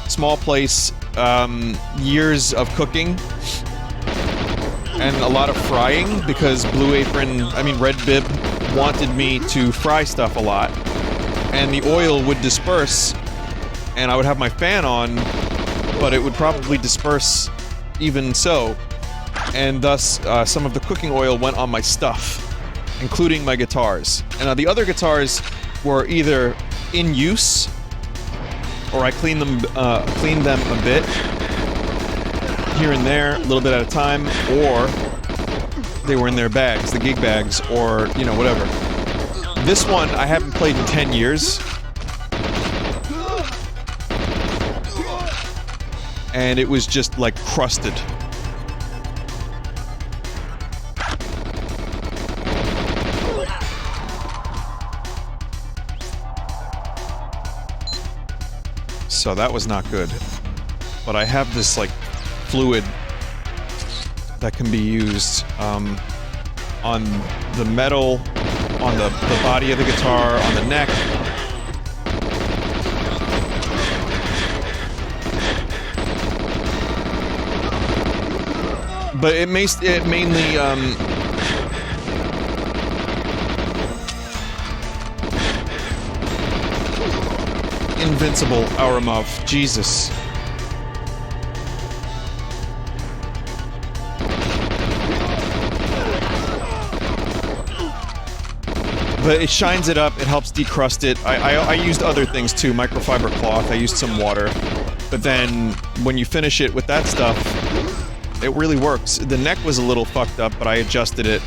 Small place, years of cooking, and a lot of frying, because Red Bib wanted me to fry stuff a lot, and the oil would disperse, and I would have my fan on, but it would probably disperse even so, and thus some of the cooking oil went on my stuff, including my guitars. And the other guitars were either in use, or I cleaned them a bit, here and there, a little bit at a time, or they were in their bags, the gig bags, or, you know, whatever. This one I haven't played in 10 years. And it was just, like, crusted. So that was not good. But I have this, like, fluid that can be used on the metal, on the body of the guitar, on the neck. But it mainly Invincible Aramov. Jesus. But it shines it up, it helps decrust it. I used other things too, microfiber cloth, I used some water. But then, when you finish it with that stuff, it really works. The neck was a little fucked up, but I adjusted it.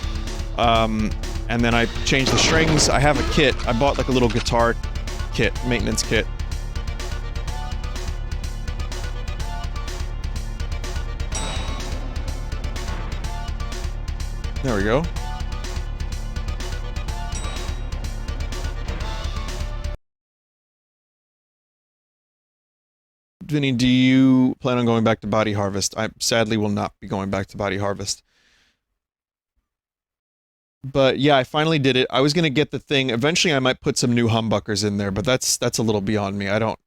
And then I changed the strings. I have a kit. I bought like a little guitar kit, maintenance kit. There we go. Vinny, do you plan on going back to Body Harvest? I sadly will not be going back to Body Harvest. But yeah, I finally did it. I was gonna get the thing. Eventually I might put some new humbuckers in there, but that's a little beyond me. I don't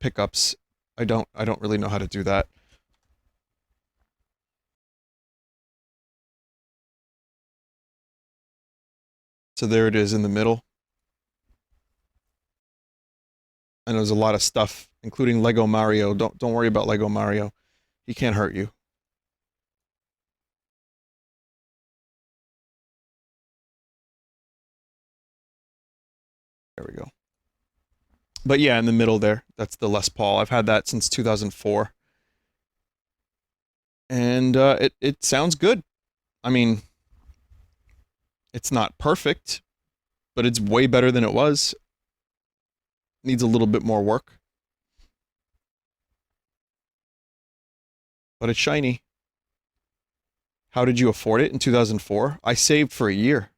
pickups. I don't really know how to do that. So there it is in the middle. And there's a lot of stuff, including Lego Mario. Don't worry about Lego Mario. He can't hurt you. There we go. But yeah, in the middle there, that's the Les Paul. I've had that since 2004. And it sounds good. I mean, it's not perfect, but it's way better than it was. Needs a little bit more work. But it's shiny. How did you afford it in 2004? I saved for a year.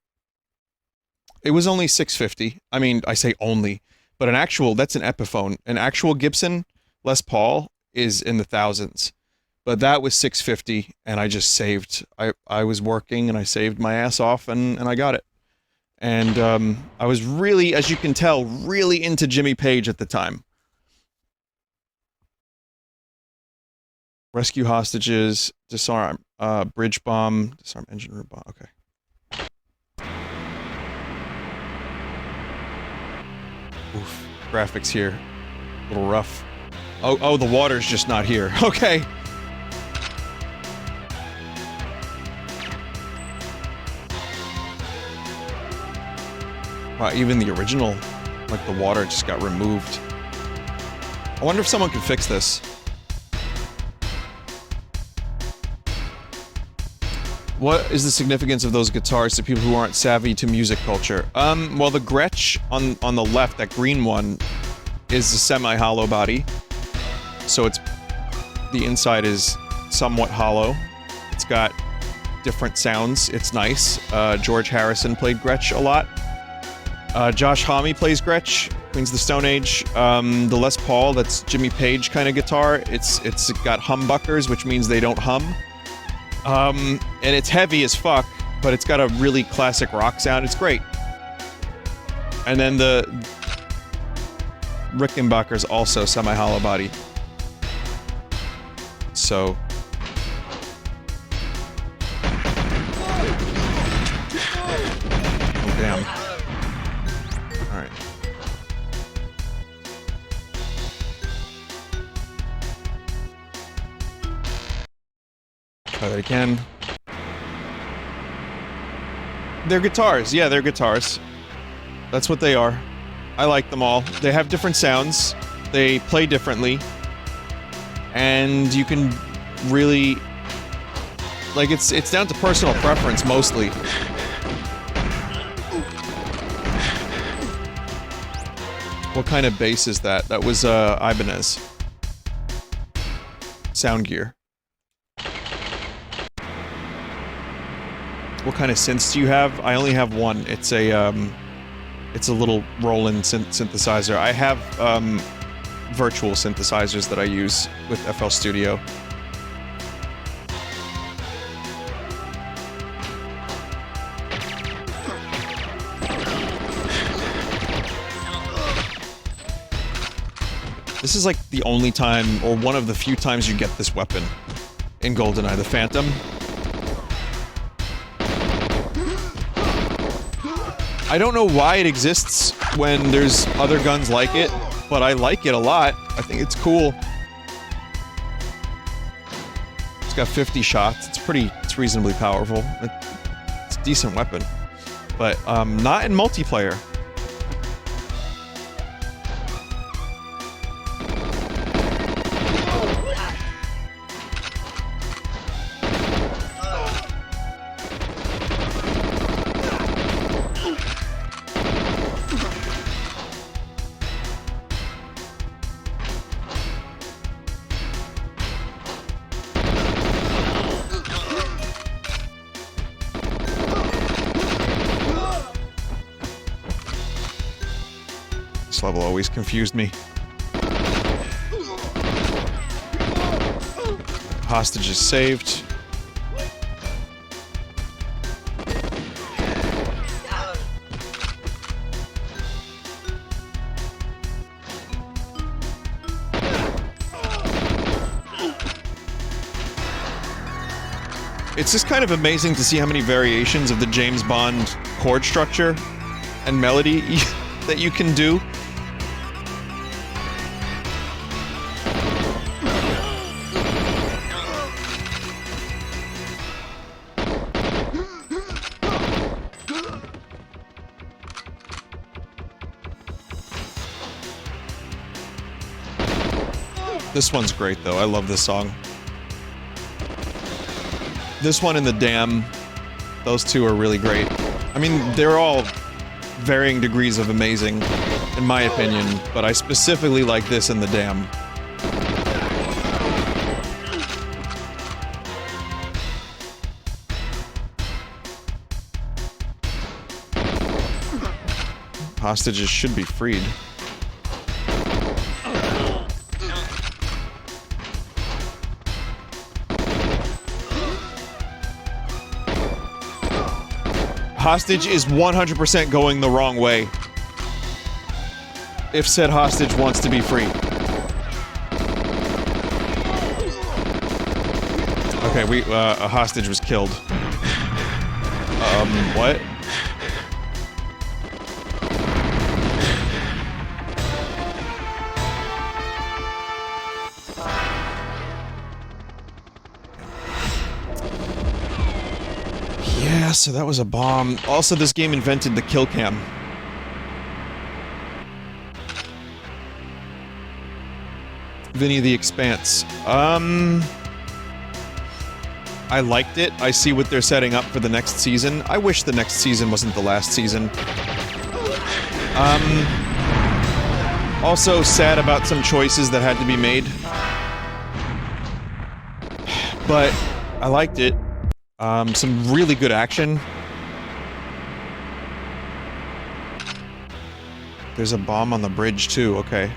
It was only $650. I mean, I say only, but an actual, that's an Epiphone. An actual Gibson Les Paul is in the thousands. But that was $650, and I just saved. I was working, and I saved my ass off, and I got it. And I was really, as you can tell, really into Jimmy Page at the time. Rescue hostages, disarm, bridge bomb, disarm engine room bomb, okay. Oof, graphics here, a little rough. Oh, the water's just not here, okay. Wow, even the original, like the water just got removed. I wonder if someone can fix this. What is the significance of those guitars to people who aren't savvy to music culture? Well, the Gretsch on the left, that green one, is a semi-hollow body. So it's... the inside is somewhat hollow. It's got different sounds. It's nice. George Harrison played Gretsch a lot. Josh Homme plays Gretsch, Queens of the Stone Age. The Les Paul, that's Jimmy Page kind of guitar. It's got humbuckers, which means they don't hum. And it's heavy as fuck, but it's got a really classic rock sound. It's great. And then the Rickenbacker's also semi-hollow body. So... oh, damn. Alright. Try that again. They're guitars. Yeah, they're guitars. That's what they are. I like them all. They have different sounds. They play differently. And you can really... like, it's down to personal preference, mostly. What kind of bass is that? That was, Ibanez. Sound Gear. What kind of synths do you have? I only have one. It's a little Roland synthesizer. I have, virtual synthesizers that I use with FL Studio. This is like the only time, or one of the few times you get this weapon in Goldeneye, the Phantom. I don't know why it exists when there's other guns like it, but I like it a lot. I think it's cool. It's got 50 shots. It's reasonably powerful. It's a decent weapon. But, not in multiplayer. level always confused me. Hostage is saved. It's just kind of amazing to see how many variations of the James Bond chord structure and melody that you can do. This one's great though, I love this song. This one and The Dam, those two are really great. I mean, they're all varying degrees of amazing, in my opinion, but I specifically like this and The Dam. Hostages should be freed. Hostage is 100% going the wrong way. If said hostage wants to be free. Okay, a hostage was killed. What? Yeah, so that was a bomb. Also, this game invented the kill cam. Vinny the Expanse. I liked it. I see what they're setting up for the next season. I wish the next season wasn't the last season. Also sad about some choices that had to be made. But I liked it. Some really good action. There's a bomb on the bridge too, okay.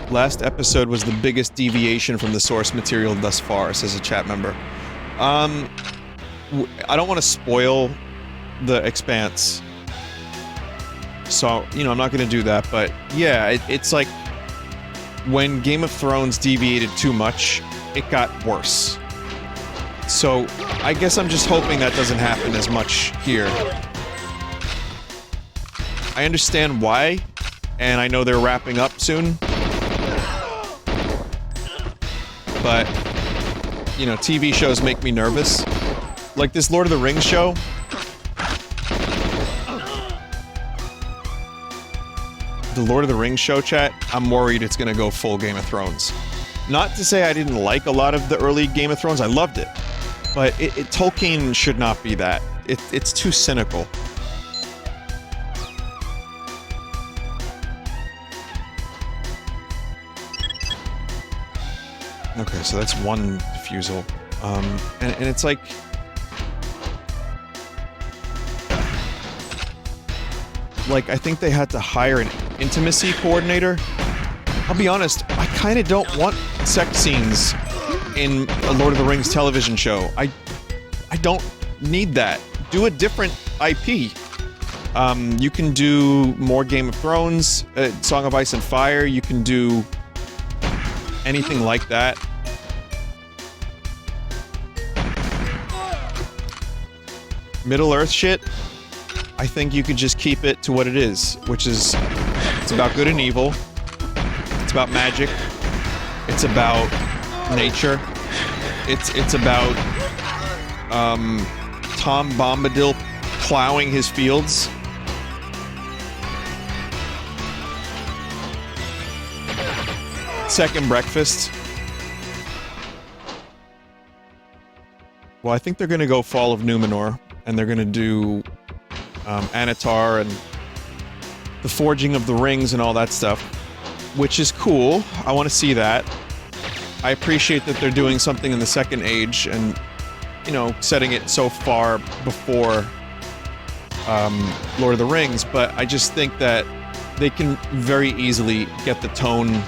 Last episode was the biggest deviation from the source material thus far, says a chat member. I don't want to spoil the Expanse. So, you know, I'm not going to do that, but yeah, it's like when Game of Thrones deviated too much, it got worse. So, I guess I'm just hoping that doesn't happen as much here. I understand why, and I know they're wrapping up soon. But, you know, TV shows make me nervous. Like this Lord of the Rings show. The Lord of the Rings show, chat, I'm worried it's gonna go full Game of Thrones. Not to say I didn't like a lot of the early Game of Thrones, I loved it. But Tolkien should not be that. It's too cynical. Okay, so that's one defusal. And it's like... Like, I think they had to hire an intimacy coordinator. I'll be honest, I kinda don't want sex scenes in a Lord of the Rings television show. I don't need that. Do a different IP. You can do more Game of Thrones, Song of Ice and Fire, you can do anything like that. Middle-earth shit, I think you could just keep it to what it is, which is, it's about good and evil, it's about magic, it's about nature, it's about, Tom Bombadil plowing his fields. 8-second breakfast. Well, I think they're gonna go Fall of Numenor, and they're gonna do Anatar and the Forging of the Rings and all that stuff, which is cool. I want to see that. I appreciate that they're doing something in the Second Age and, you know, setting it so far before Lord of the Rings, but I just think that they can very easily get the tone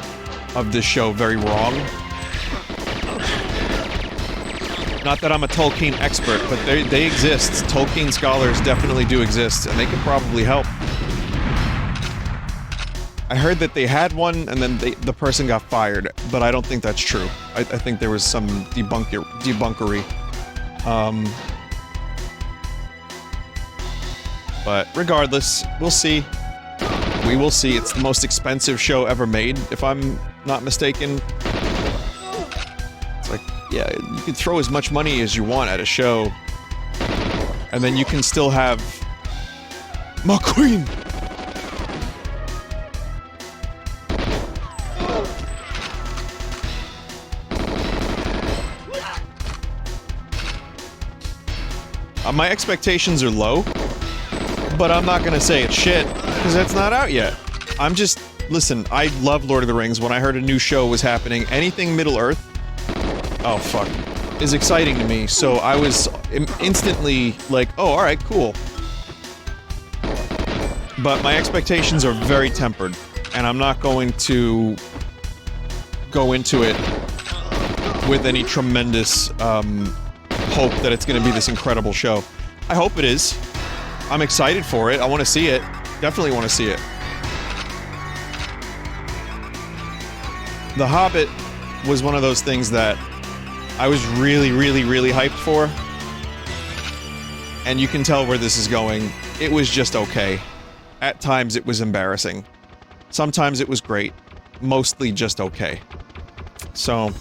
of this show very wrong. Not that I'm a Tolkien expert, but they exist. Tolkien scholars definitely do exist, and they could probably help. I heard that they had one, and then the person got fired, but I don't think that's true. I think there was some debunkery. But regardless, we'll see. We will see. It's the most expensive show ever made, if I'm not mistaken. It's like, yeah, you can throw as much money as you want at a show, and then you can still have my queen. My expectations are low, but I'm not gonna say it's shit, because it's not out yet. I'm just... Listen, I love Lord of the Rings. When I heard a new show was happening, anything Middle-earth... Oh, fuck. Is exciting to me, so I was instantly like, oh, alright, cool. But my expectations are very tempered, and I'm not going to go into it with any tremendous, hope that it's gonna be this incredible show. I hope it is. I'm excited for it. I want to see it. Definitely want to see it. The Hobbit was one of those things that I was really, really, really hyped for. And you can tell where this is going. It was just okay. At times it was embarrassing. Sometimes it was great. Mostly just okay. So,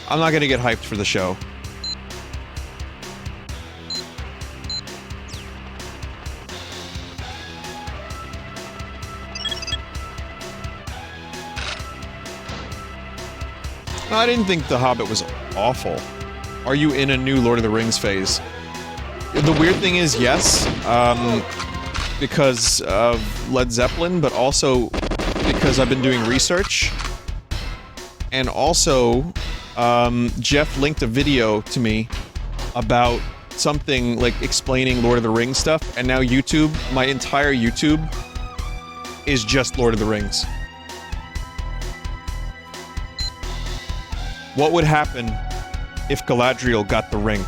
I'm not gonna get hyped for the show. I didn't think The Hobbit was awful. Are you in a new Lord of the Rings phase? The weird thing is, yes, because of Led Zeppelin, but also because I've been doing research. And also, Jeff linked a video to me about something, like, explaining Lord of the Rings stuff, and now YouTube, my entire YouTube, is just Lord of the Rings. What would happen if Galadriel got the ring?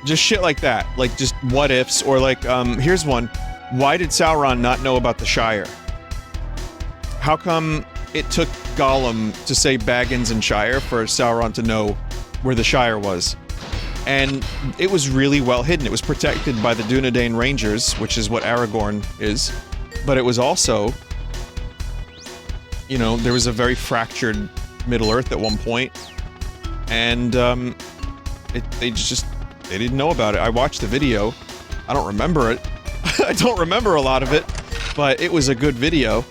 Just shit like that. Like, just what ifs, or like, here's one. Why did Sauron not know about the Shire? How come it took Gollum to say Baggins and Shire for Sauron to know where the Shire was? And it was really well hidden. It was protected by the Dunedain Rangers, which is what Aragorn is. But it was also... You know, there was a very fractured Middle-earth at one point. And, they didn't know about it. I watched the video. I don't remember it. I don't remember a lot of it. But it was a good video.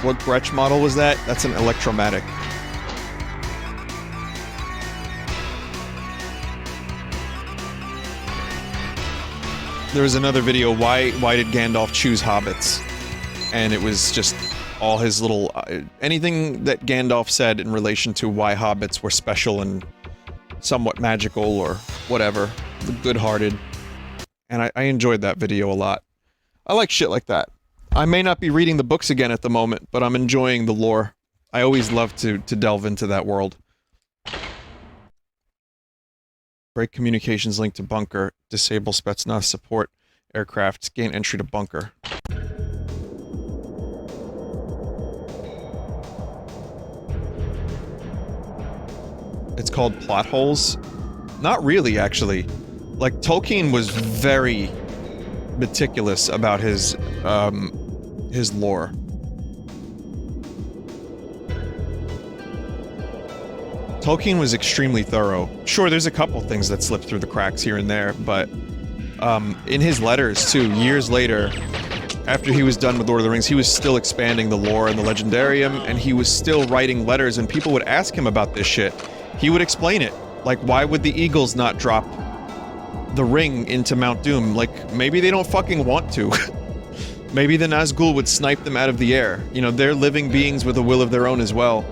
What Gretsch model was that? That's an Electromatic. There was another video, why did Gandalf choose hobbits? And it was just all his little... anything that Gandalf said in relation to why hobbits were special and somewhat magical or whatever. Good-hearted. And I enjoyed that video a lot. I like shit like that. I may not be reading the books again at the moment, but I'm enjoying the lore. I always love to delve into that world. Break communications link to bunker. Disable Spetsnaz support aircraft. Gain entry to bunker. It's called plot holes? Not really, actually. Like, Tolkien was very meticulous about his, his lore. Tolkien was extremely thorough. Sure, there's a couple things that slipped through the cracks here and there, but in his letters, too, years later, after he was done with Lord of the Rings, he was still expanding the lore and the legendarium, and he was still writing letters, and people would ask him about this shit. He would explain it. Like, why would the Eagles not drop the ring into Mount Doom? Like, maybe they don't fucking want to. Maybe the Nazgul would snipe them out of the air. You know, they're living beings with a will of their own as well.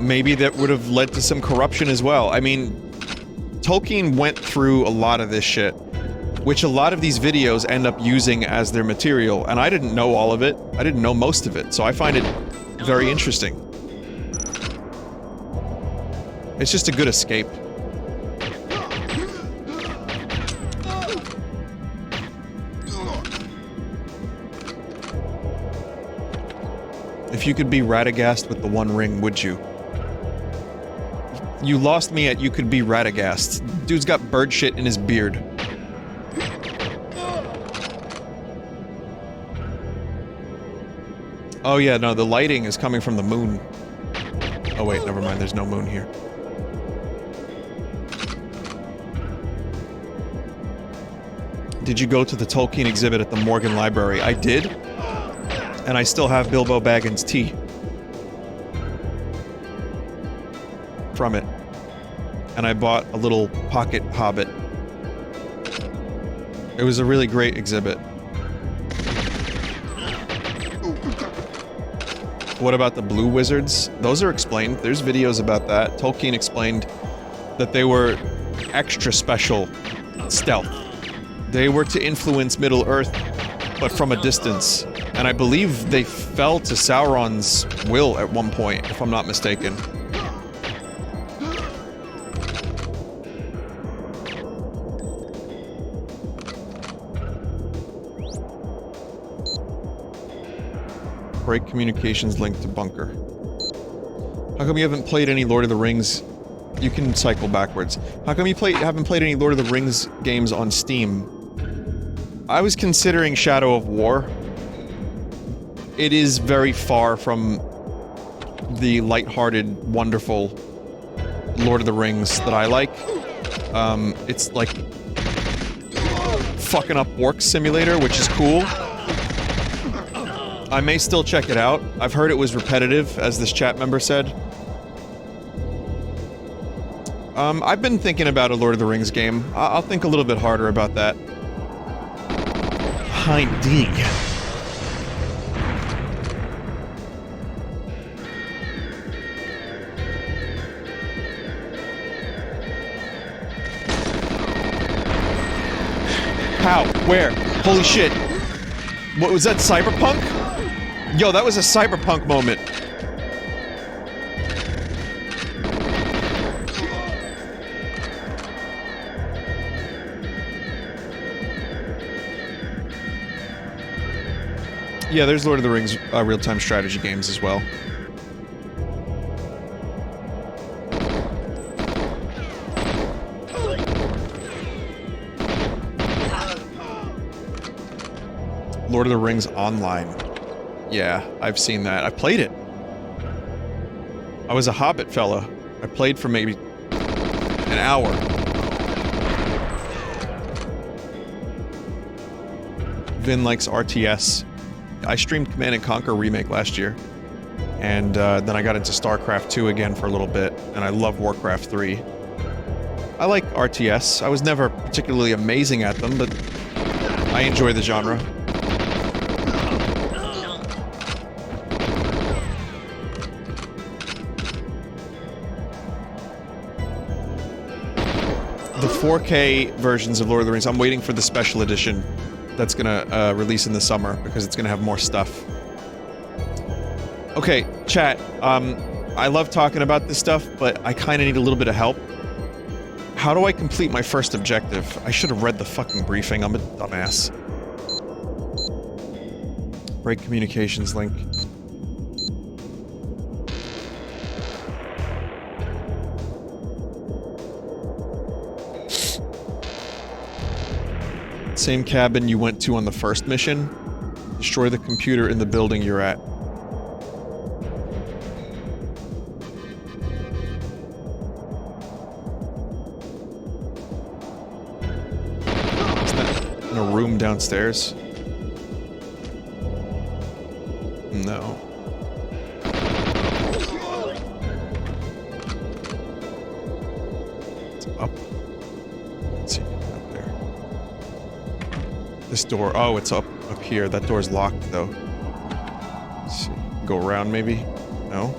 Maybe that would have led to some corruption as well. I mean, Tolkien went through a lot of this shit, which a lot of these videos end up using as their material, and I didn't know all of it. I didn't know most of it, so I find it very interesting. It's just a good escape. If you could be Radagast with the One Ring, would you? You lost me at you could be Radagast. Dude's got bird shit in his beard. Oh yeah, no, the lighting is coming from the moon. Oh wait, never mind, there's no moon here. Did you go to the Tolkien exhibit at the Morgan Library? I did. And I still have Bilbo Baggins' tea. From it. And I bought a little pocket hobbit. It was a really great exhibit. What about the blue wizards? Those are explained. There's videos about that. Tolkien explained that they were extra special stealth. They were to influence Middle-earth, but from a distance. And I believe they fell to Sauron's will at one point, if I'm not mistaken. Break communications link to bunker. How come you haven't played any Lord of the Rings? You can cycle backwards. How come you haven't played any Lord of the Rings games on Steam? I was considering Shadow of War. It is very far from the lighthearted, wonderful Lord of the Rings that I like. It's like fucking up Orc Simulator, which is cool. I may still check it out. I've heard it was repetitive, as this chat member said. I've been thinking about a Lord of the Rings game. I'll think a little bit harder about that. Hindy. How? Where? Holy shit. What was that, Cyberpunk? Yo, that was a Cyberpunk moment. Yeah, there's Lord of the Rings real-time strategy games as well. Lord of the Rings Online. Yeah, I've seen that. I played it. I was a Hobbit fella. I played for maybe an hour. Vin likes RTS. I streamed Command & Conquer Remake last year. And then I got into StarCraft 2 again for a little bit, and I love Warcraft 3. I like RTS. I was never particularly amazing at them, but I enjoy the genre. The 4K versions of Lord of the Rings, I'm waiting for the special edition that's gonna release in the summer, because it's gonna have more stuff. Okay, chat, I love talking about this stuff, but I kinda need a little bit of help. How do I complete my first objective? I should have read the fucking briefing, I'm a dumbass. Break communications link. Same cabin you went to on the first mission? Destroy the computer in the building you're at. Isn't that in a room downstairs? No. It's up. Let's see, up there. This door, oh, it's up here. That door's locked, though. Let's see. Go around, maybe? No?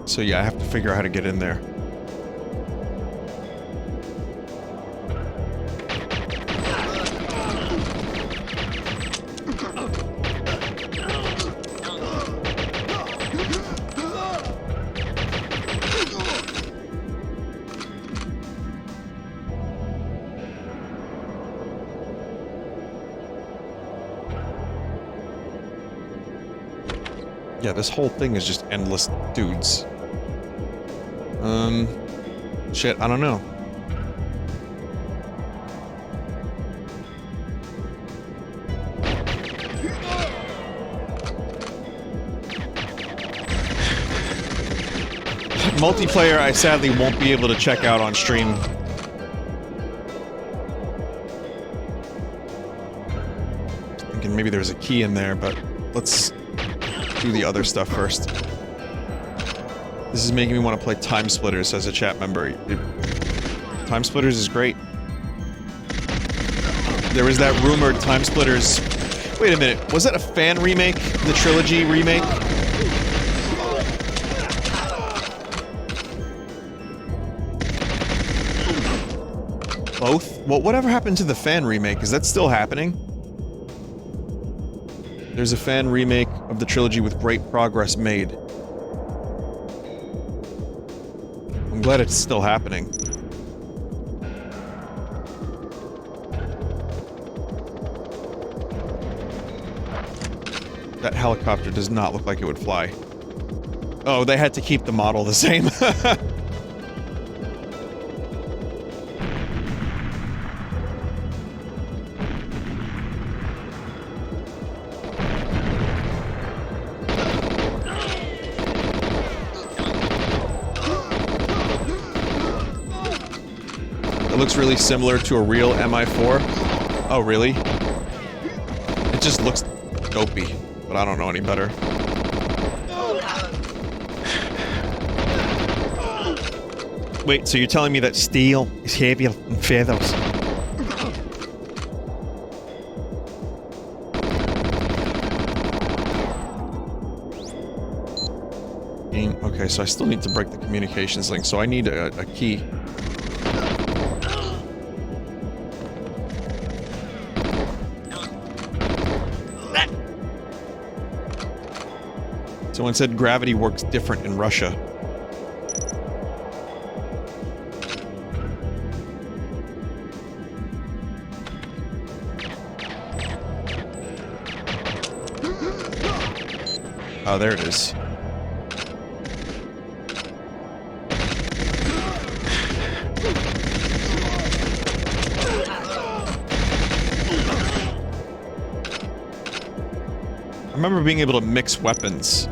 So yeah, I have to figure out how to get in there. Yeah, this whole thing is just endless dudes. Shit, I don't know. Multiplayer, I sadly won't be able to check out on stream. Thinking maybe there's a key in there, but let's do the other stuff first. This is making me want to play Time Splitters as a chat member. Time Splitters is great. There was that rumored Time Splitters... Wait a minute, was that a fan remake? The trilogy remake? Both? Well, whatever happened to the fan remake? Is that still happening? There's a fan remake of the trilogy with great progress made. I'm glad it's still happening. That helicopter does not look like it would fly. Oh, they had to keep the model the same. It looks really similar to a real MI4. Oh, really? It just looks dopey, but I don't know any better. Wait, so you're telling me that steel is heavier than feathers? Okay, so I still need to break the communications link, so I need a key. Someone said gravity works different in Russia. Oh, there it is. I remember being able to mix weapons.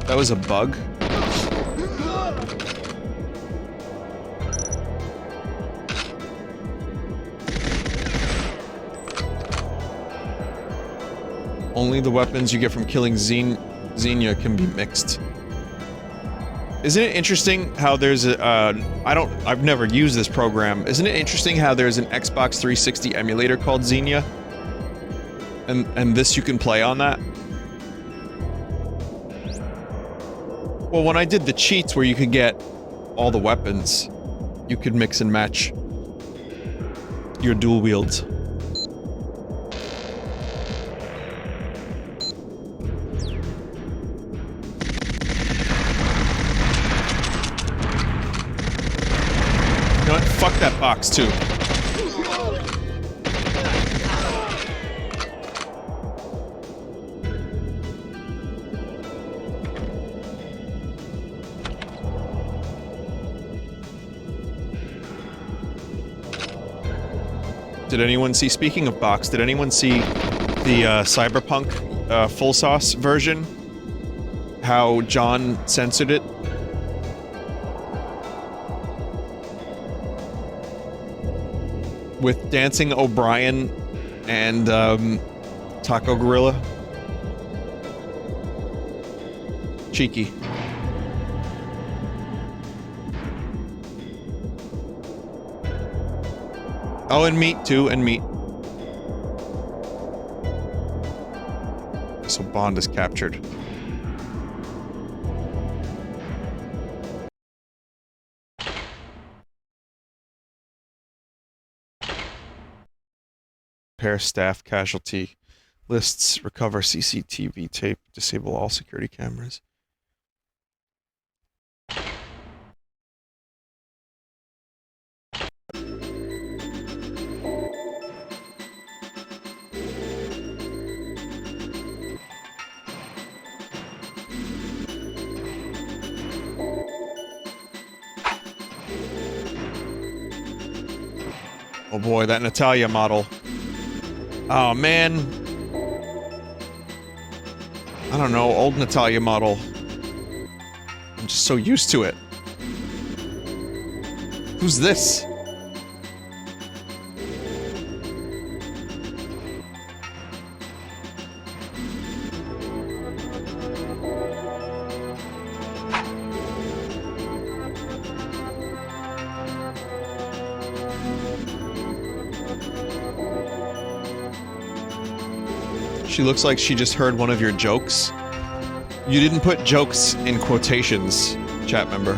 That was a bug. Only the weapons you get from killing Xenia can be mixed. Isn't it interesting how there's a, I've never used this program. Isn't it interesting how there's an Xbox 360 emulator called Xenia? And this you can play on that? Well, when I did the cheats where you could get all the weapons, you could mix and match your dual wields. fuck that box, too. Did anyone see, speaking of box, did anyone see the Cyberpunk full sauce version? How John censored it? With Dancing O'Brien and Taco Gorilla? Cheeky. Oh, and meat, too, and meat. So Bond is captured. Repair staff casualty. Lists, recover CCTV tape, disable all security cameras. Oh boy, that Natalia model. Oh man. I don't know, old Natalia model. I'm just so used to it. Who's this? She looks like she just heard one of your jokes. You didn't put jokes in quotations, chat member.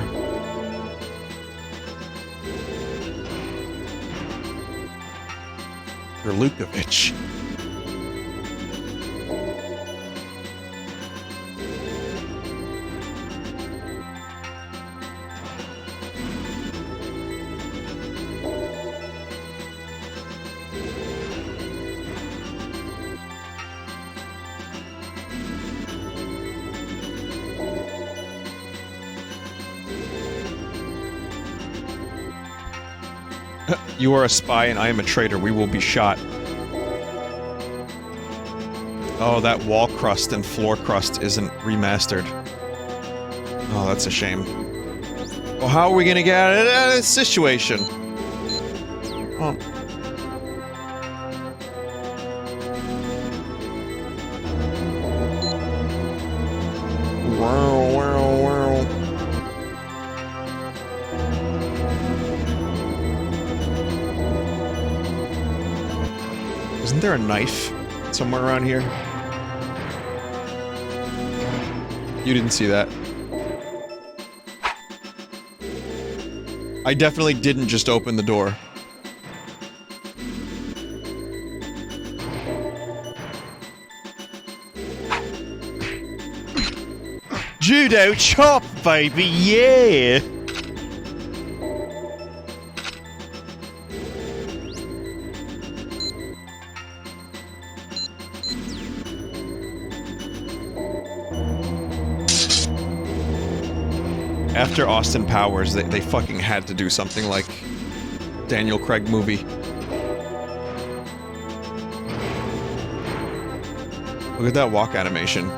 Lukovich. You are a spy and I am a traitor. We will be shot. Oh, that wall crust and floor crust isn't remastered. Oh, that's a shame. Well, how are we gonna get out of this situation? Oh. Wow, wow, wow. Isn't there a knife somewhere around here? You didn't see that. I definitely didn't just open the door. Judo chop, baby, yeah! After Austin Powers, they fucking had to do something like Daniel Craig movie. Look at that walk animation.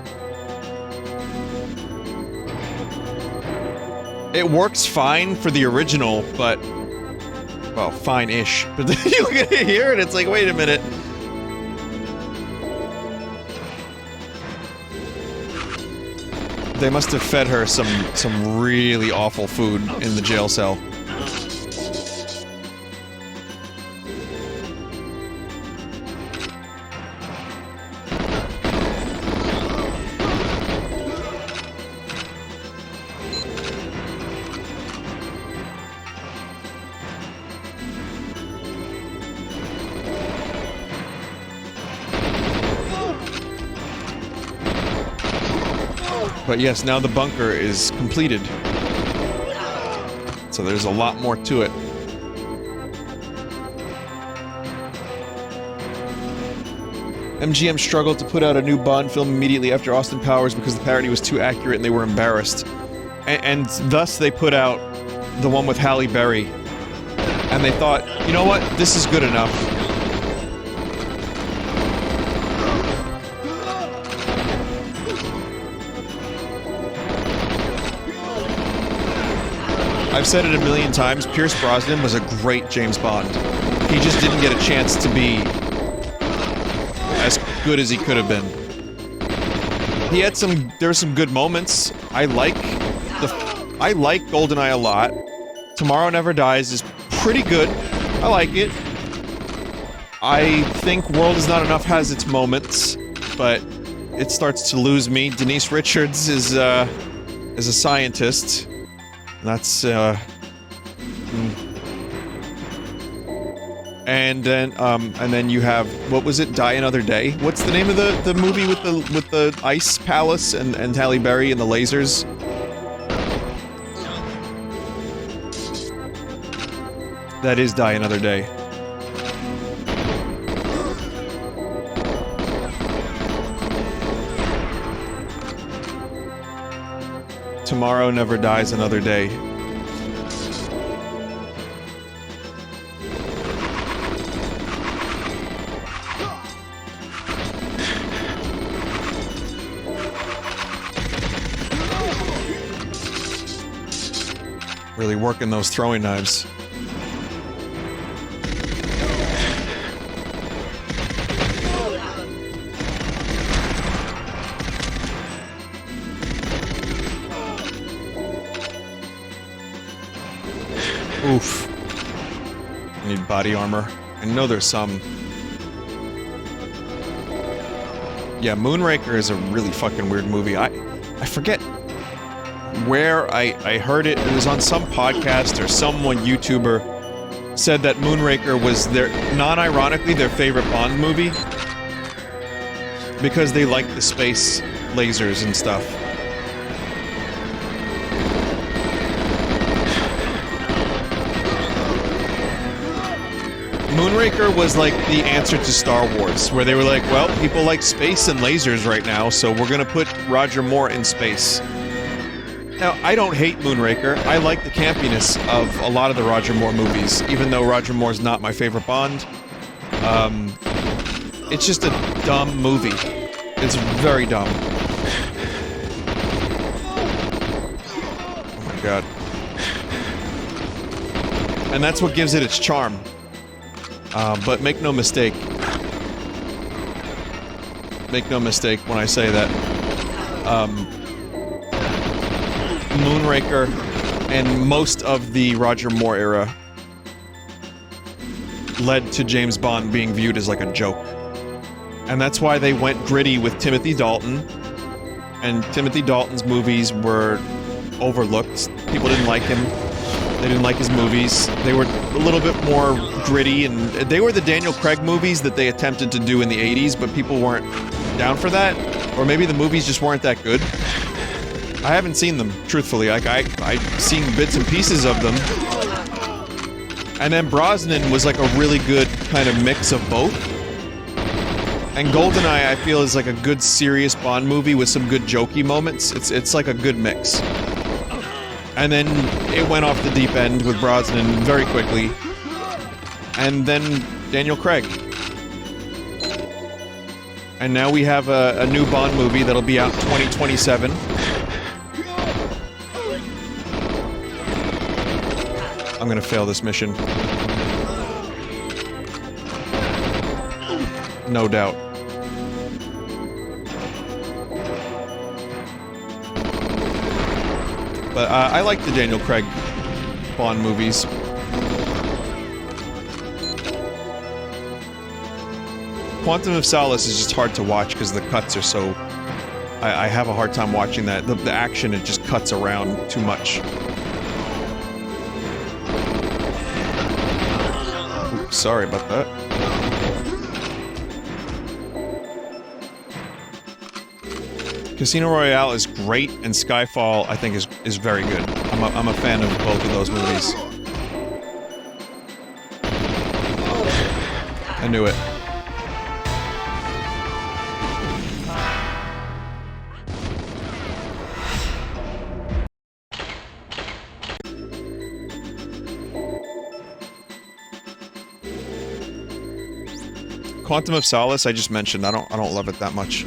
It works fine for the original, but... well, fine-ish. But then you look at it here and it's like, wait a minute. They must have fed her some really awful food in the jail cell. But yes, now the bunker is completed. So there's a lot more to it. MGM struggled to put out a new Bond film immediately after Austin Powers because the parody was too accurate and they were embarrassed. And thus they put out the one with Halle Berry. And they thought, you know what, this is good enough. I've said it a million times, Pierce Brosnan was a great James Bond. He just didn't get a chance to be as good as he could have been. He had there were some good moments. I like Goldeneye a lot. Tomorrow Never Dies is pretty good. I like it. I think World Is Not Enough has its moments, but it starts to lose me. Denise Richards is a scientist. That's, and then you have, what was it, Die Another Day? What's the name of the movie with the ice palace and Halle Berry and the lasers? That is Die Another Day. Tomorrow Never Dies Another Day. Really working those throwing knives. Oof. I need body armor. I know there's some. Yeah, Moonraker is a really fucking weird movie. I forget where I heard it. It was on some podcast or someone YouTuber said that Moonraker was their, non-ironically, their favorite Bond movie. Because they like the space lasers and stuff. Moonraker was like the answer to Star Wars, where they were like, well, people like space and lasers right now, so we're gonna put Roger Moore in space. Now, I don't hate Moonraker. I like the campiness of a lot of the Roger Moore movies, even though Roger Moore's not my favorite Bond. It's just a dumb movie. It's very dumb. Oh my god. And that's what gives it its charm. But make no mistake. Make no mistake when I say that. Moonraker and most of the Roger Moore era led to James Bond being viewed as like a joke. And that's why they went gritty with Timothy Dalton. And Timothy Dalton's movies were overlooked. People didn't like him. They didn't like his movies. They were a little bit more gritty, and they were the Daniel Craig movies that they attempted to do in the 80s, but people weren't down for that. Or maybe the movies just weren't that good. I haven't seen them, truthfully. Like, I've seen bits and pieces of them. And then Brosnan was like a really good kind of mix of both. And Goldeneye, I feel, is like a good serious Bond movie with some good jokey moments. It's like a good mix. And then it went off the deep end with Brosnan very quickly. And then Daniel Craig. And now we have a new Bond movie that'll be out in 2027. I'm gonna fail this mission. No doubt. But I like the Daniel Craig Bond movies. Quantum of Solace is just hard to watch because the cuts are so... I have a hard time watching that. The action, it just cuts around too much. Oops, sorry about that. Casino Royale is great, and Skyfall, I think, is very good. I'm a fan of both of those movies. I knew it. Quantum of Solace, I just mentioned. I don't love it that much.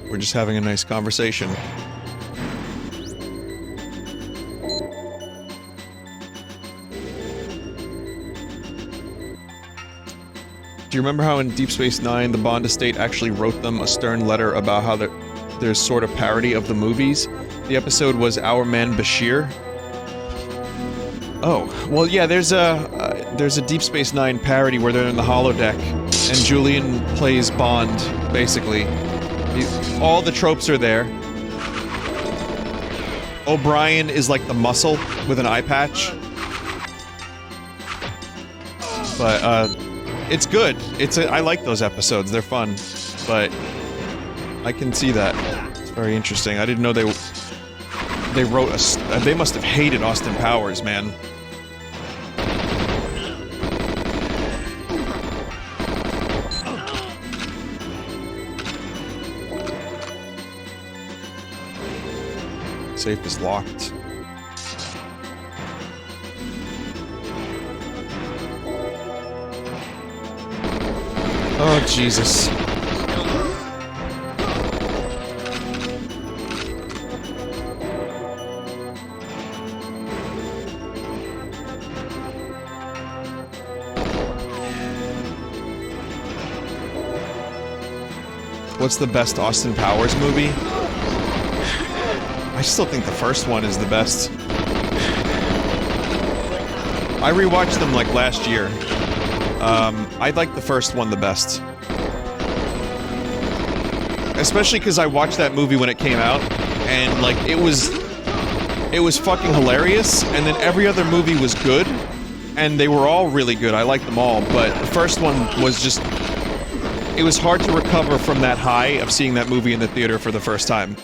We're just having a nice conversation. Do you remember how in Deep Space Nine, the Bond estate actually wrote them a stern letter about how there's sort of parody of the movies? The episode was Our Man Bashir. Oh, well, yeah, there's a Deep Space Nine parody where they're in the holodeck, and Julian plays Bond, basically. All the tropes are there. O'Brien is like the muscle with an eye patch. But, it's good. I like those episodes. They're fun. But I can see that. It's very interesting. I didn't know they wrote they must have hated Austin Powers, man. Safe is locked. Oh, Jesus. What's the best Austin Powers movie? I still think the first one is the best. I rewatched them like last year. I like the first one the best. Especially because I watched that movie when it came out, and like it was fucking hilarious, and then every other movie was good, and they were all really good. I liked them all, but the first one was just... It was hard to recover from that high of seeing that movie in the theater for the first time.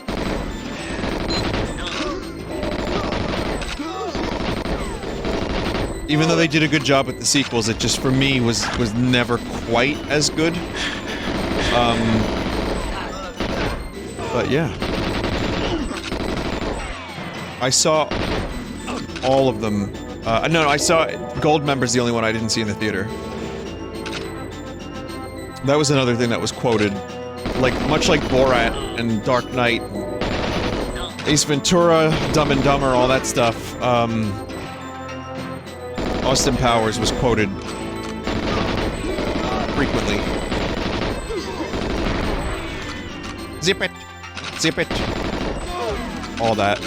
Even though they did a good job with the sequels, it just, for me, was never quite as good. But yeah. I saw all of them. No, I saw Goldmember's the only one I didn't see in the theater. That was another thing that was quoted. Like, much like Borat and Dark Knight, Ace Ventura, Dumb and Dumber, all that stuff, Austin Powers was quoted frequently. Zip it! Zip it! All that.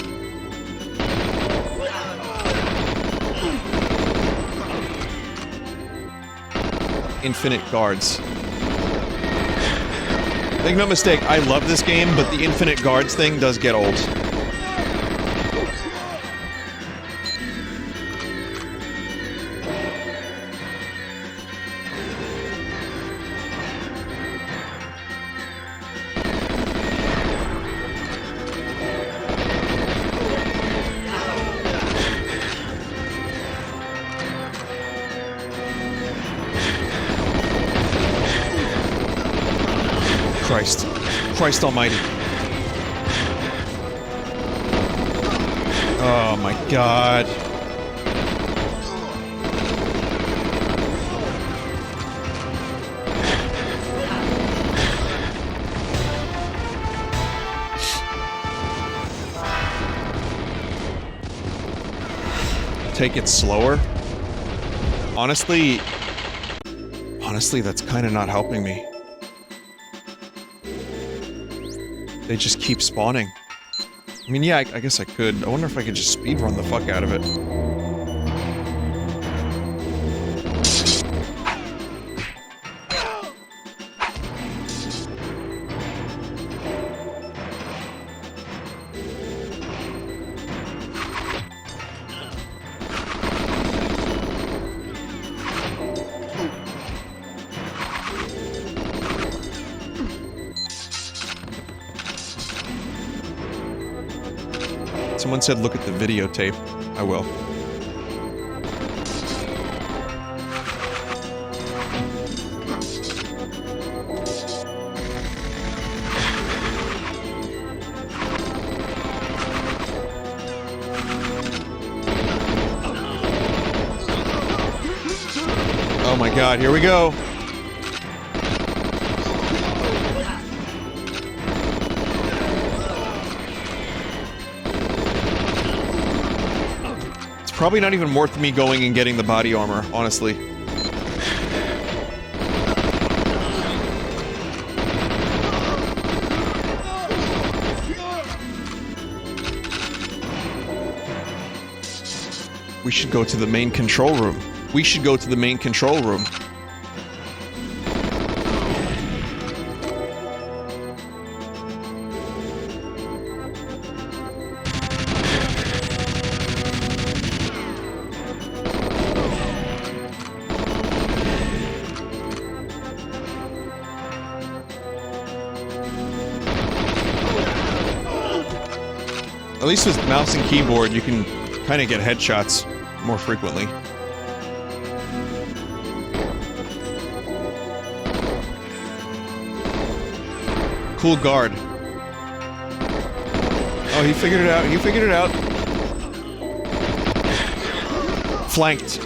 Infinite Guards. Make no mistake, I love this game, but the Infinite Guards thing does get old. Christ almighty. Oh my god. Take it slower? Honestly, that's kind of not helping me. They just keep spawning. I mean, yeah, I guess I could. I wonder if I could just speedrun the fuck out of it. Someone said look at the videotape. I will. Oh my god, here we go. It's probably not even worth me going and getting the body armor, honestly. We should go to the main control room. We should go to the main control room. At least with mouse and keyboard, you can kind of get headshots more frequently. Cool guard. Oh, he figured it out. He figured it out. Flanked.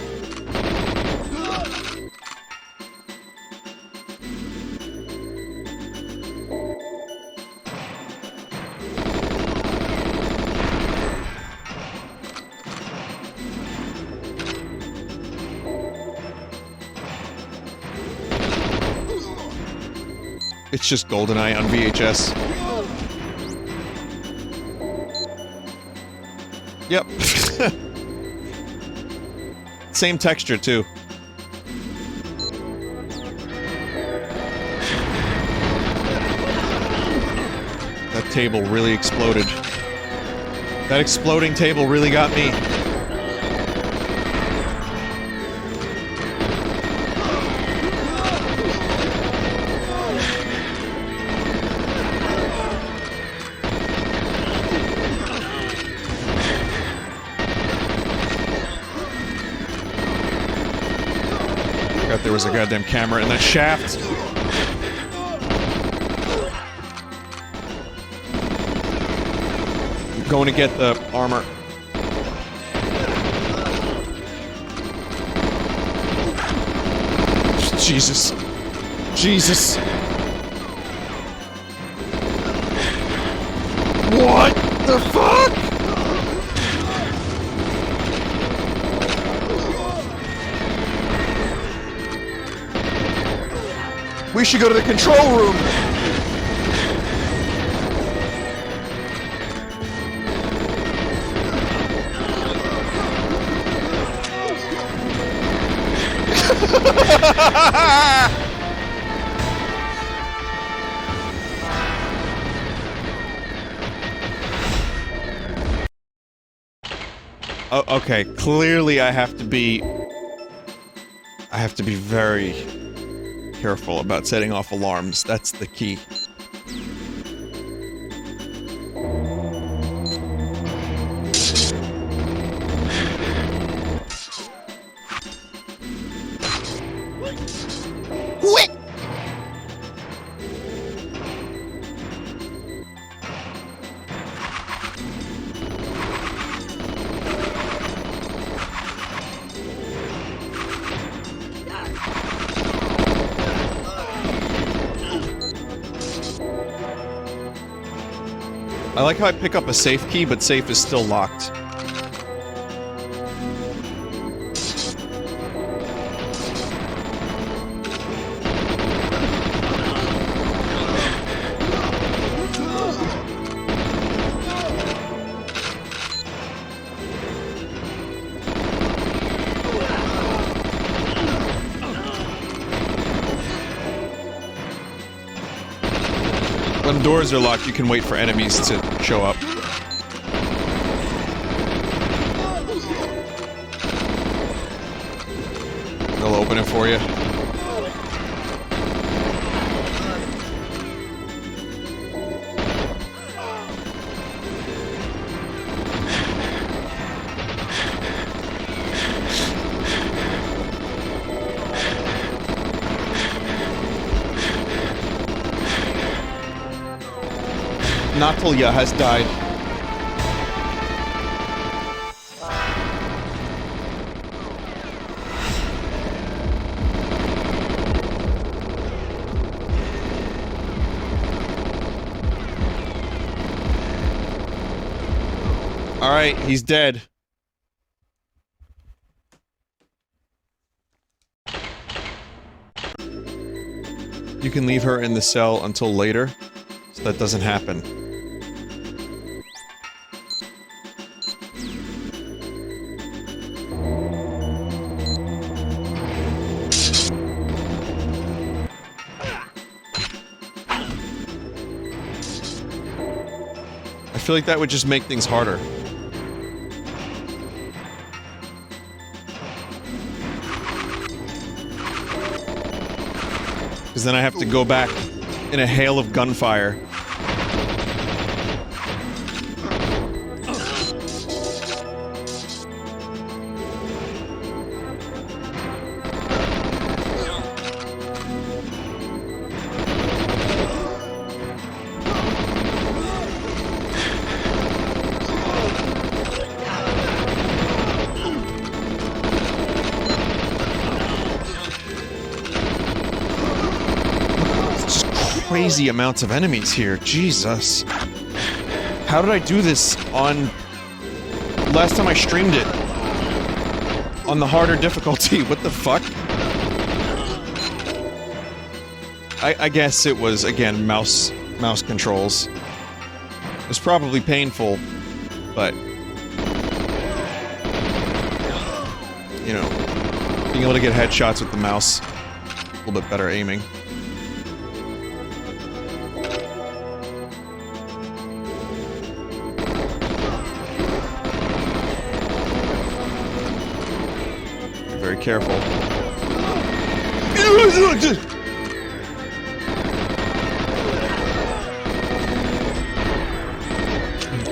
It's just Goldeneye on VHS. Yep. Same texture, too. That table really exploded. That exploding table really got me. There was a goddamn camera in that shaft. I'm going to get the armor. Jesus. Jesus. What the fuck? We should go to the control room! Oh, okay, clearly I have to be very careful about setting off alarms. That's the key. I like how I pick up a safe key, but safe is still locked. When doors are locked, you can wait for enemies to show up. They'll open it for you. Natalia has died. Alright, he's dead. You can leave her in the cell until later, so that doesn't happen. I feel like that would just make things harder. Because then I have to go back in a hail of gunfire. Crazy amounts of enemies here, Jesus. How did I do this on... last time I streamed it? On the harder difficulty, what the fuck? I guess it was, again, mouse controls. It was probably painful, but... you know, being able to get headshots with the mouse, a little bit better aiming. Very careful.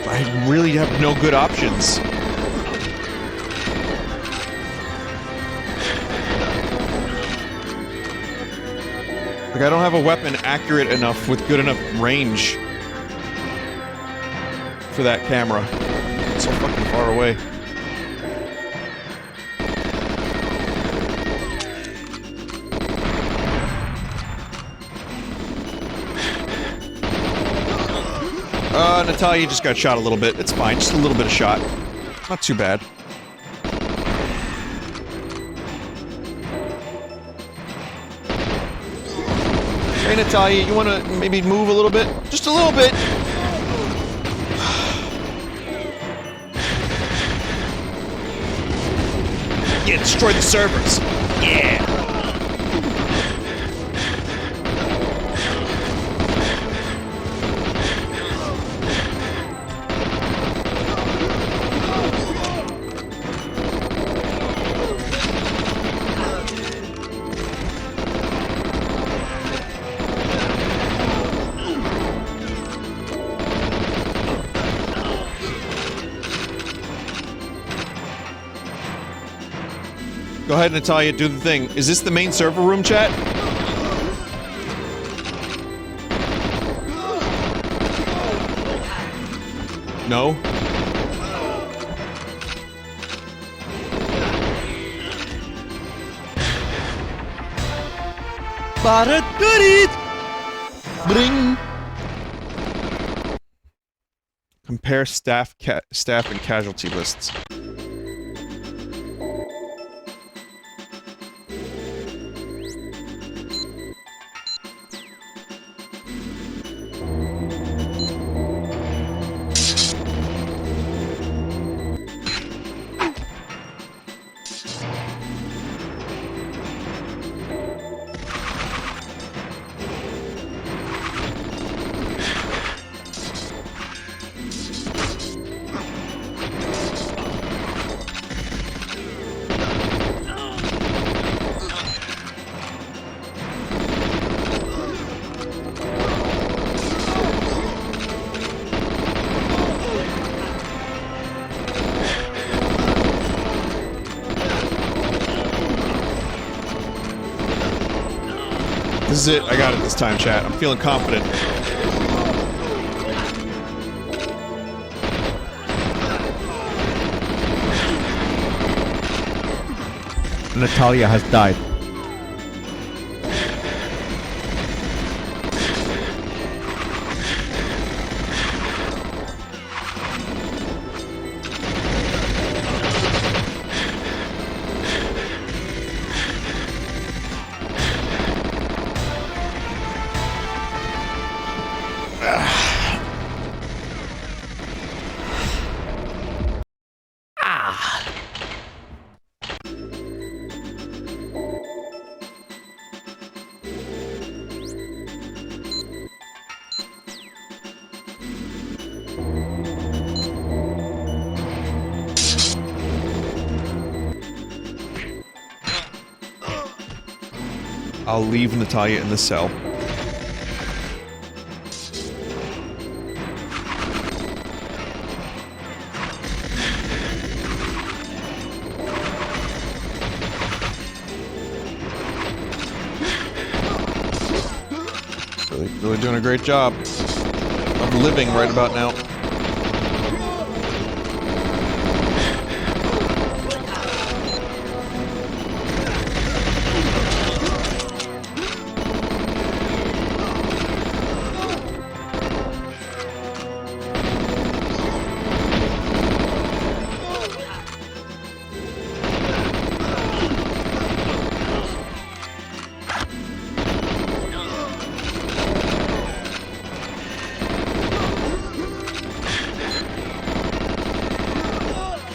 I really have no good options. Like, I don't have a weapon accurate enough with good enough range for that camera. It's so fucking far away. Natalia just got shot a little bit. It's fine, just a little bit of shot. Not too bad. Hey, Natalia, you wanna maybe move a little bit? Just a little bit! Yeah, destroy the servers! Yeah! Go ahead, Natalia, do the thing. Is this the main server room, chat? No? Para it! Bring! Compare staff and casualty lists. This is it. I got it this time, chat. I'm feeling confident. Natalia has died. I'll leave Natalia in the cell. Really doing a great job of living right about now.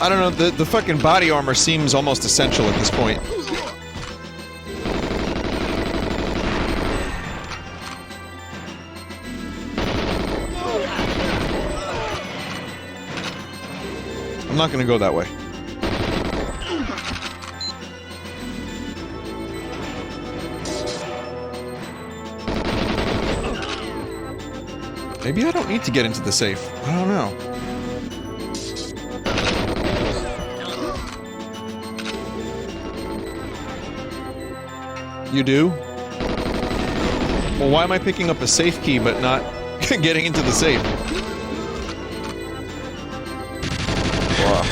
I don't know, the fucking body armor seems almost essential at this point. I'm not gonna go that way. Maybe I don't need to get into the safe. I don't know. You do? Well, why am I picking up a safe key but not getting into the safe? Wow.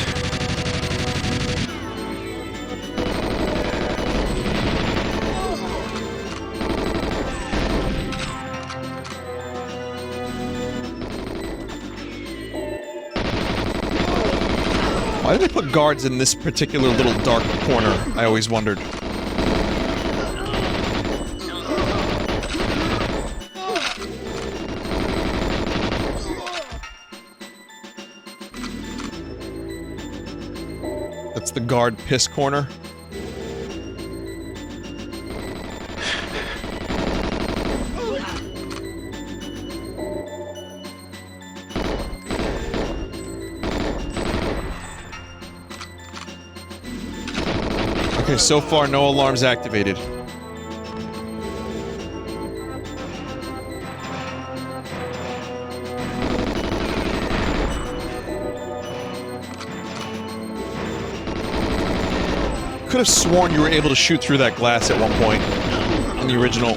Why did they put guards in this particular little dark corner? I always wondered. The guard piss corner. Okay, so far no alarms activated. Could have sworn you were able to shoot through that glass at one point in the original.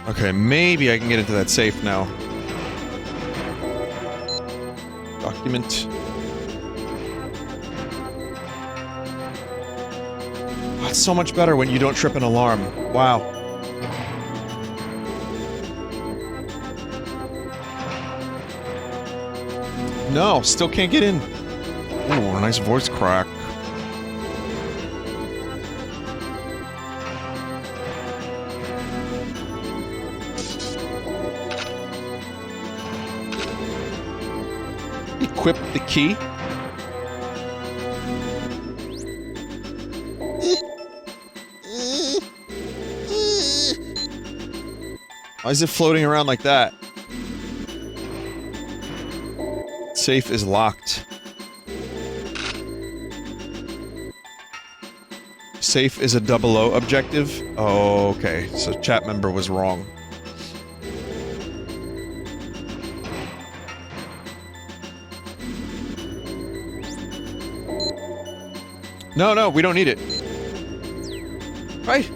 Okay, maybe I can get into that safe now. Document. Oh, it's so much better when you don't trip an alarm. Wow. No, still can't get in. Ooh, a nice voice crack. Equip the key. Why is it floating around like that? Safe is locked. Safe is a 00 objective? Oh, okay. So chat member was wrong. No, no, we don't need it. Right?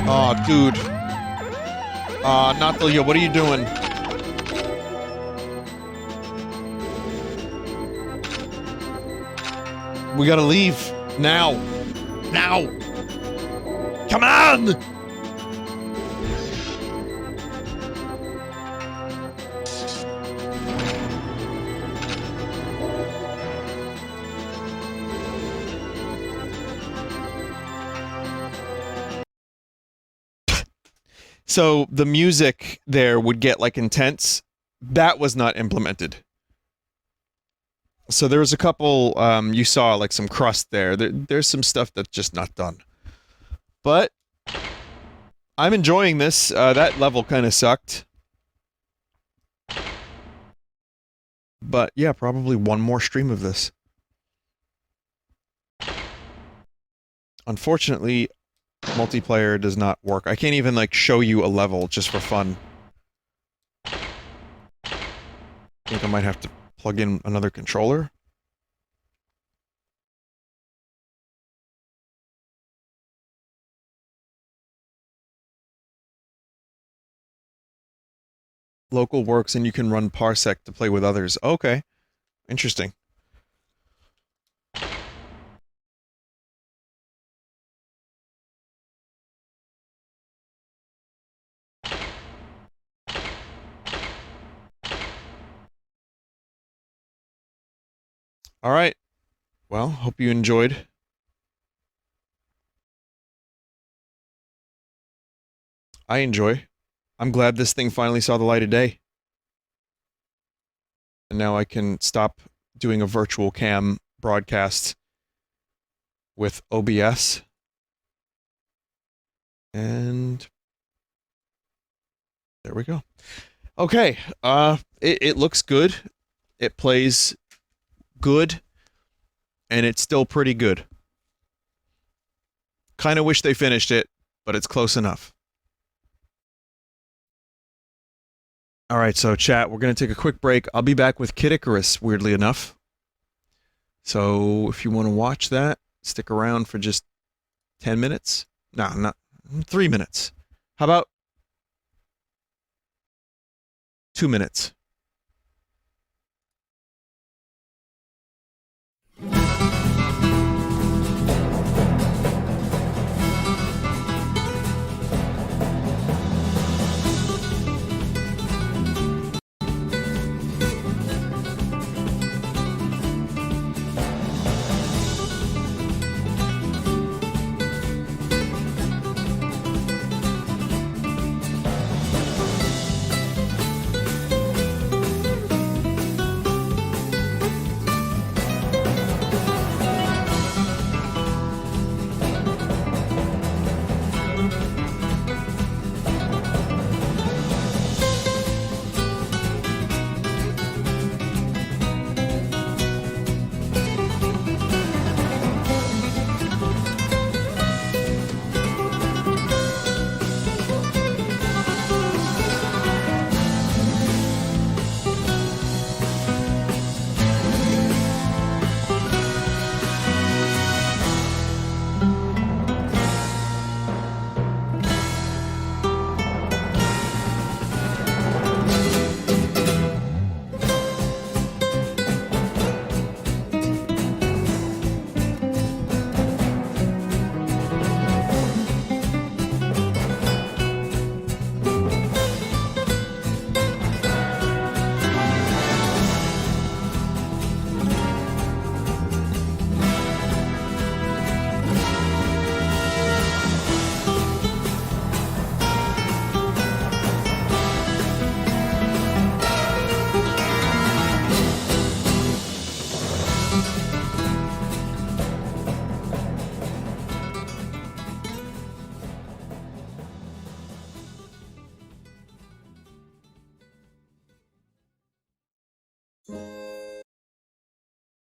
Aw, dude. Natalia, what are you doing? We gotta leave. Now. Now! Come on! So the music there would get like intense. That was not implemented. So there was a couple, you saw like some crust there. There's some stuff that's just not done. But I'm enjoying this. That level kind of sucked. But yeah, probably one more stream of this. Unfortunately, multiplayer does not work. I can't even like show you a level just for fun. I think I might have to plug in another controller. Local works and you can run Parsec to play with others. Okay. Interesting. Alright. Well, hope you enjoyed. I enjoy. I'm glad this thing finally saw the light of day. And now I can stop doing a virtual cam broadcast with OBS. And there we go. Okay, it looks good. It plays good. And it's still pretty good. Kinda wish they finished it, but it's close enough. Alright, so chat, we're gonna take a quick break. I'll be back with Kid Icarus, weirdly enough. So, if you want to watch that, stick around for just 10 minutes. No, not 3 minutes. How about 2 minutes?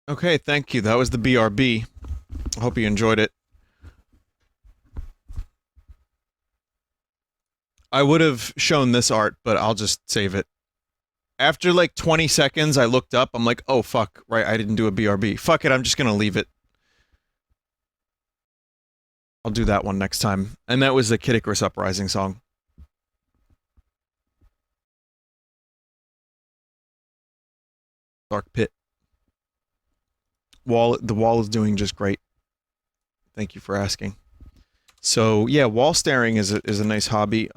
Okay, thank you. That was the BRB. I hope you enjoyed it. I would have shown this art, but I'll just save it. After like 20 seconds, I looked up. I'm like, oh fuck, right, I didn't do a BRB. Fuck it, I'm just gonna leave it. I'll do that one next time. And that was the Kid Icarus Uprising song. Dark Pit. The wall is doing just great. Thank you for asking. So yeah, wall staring is a nice hobby.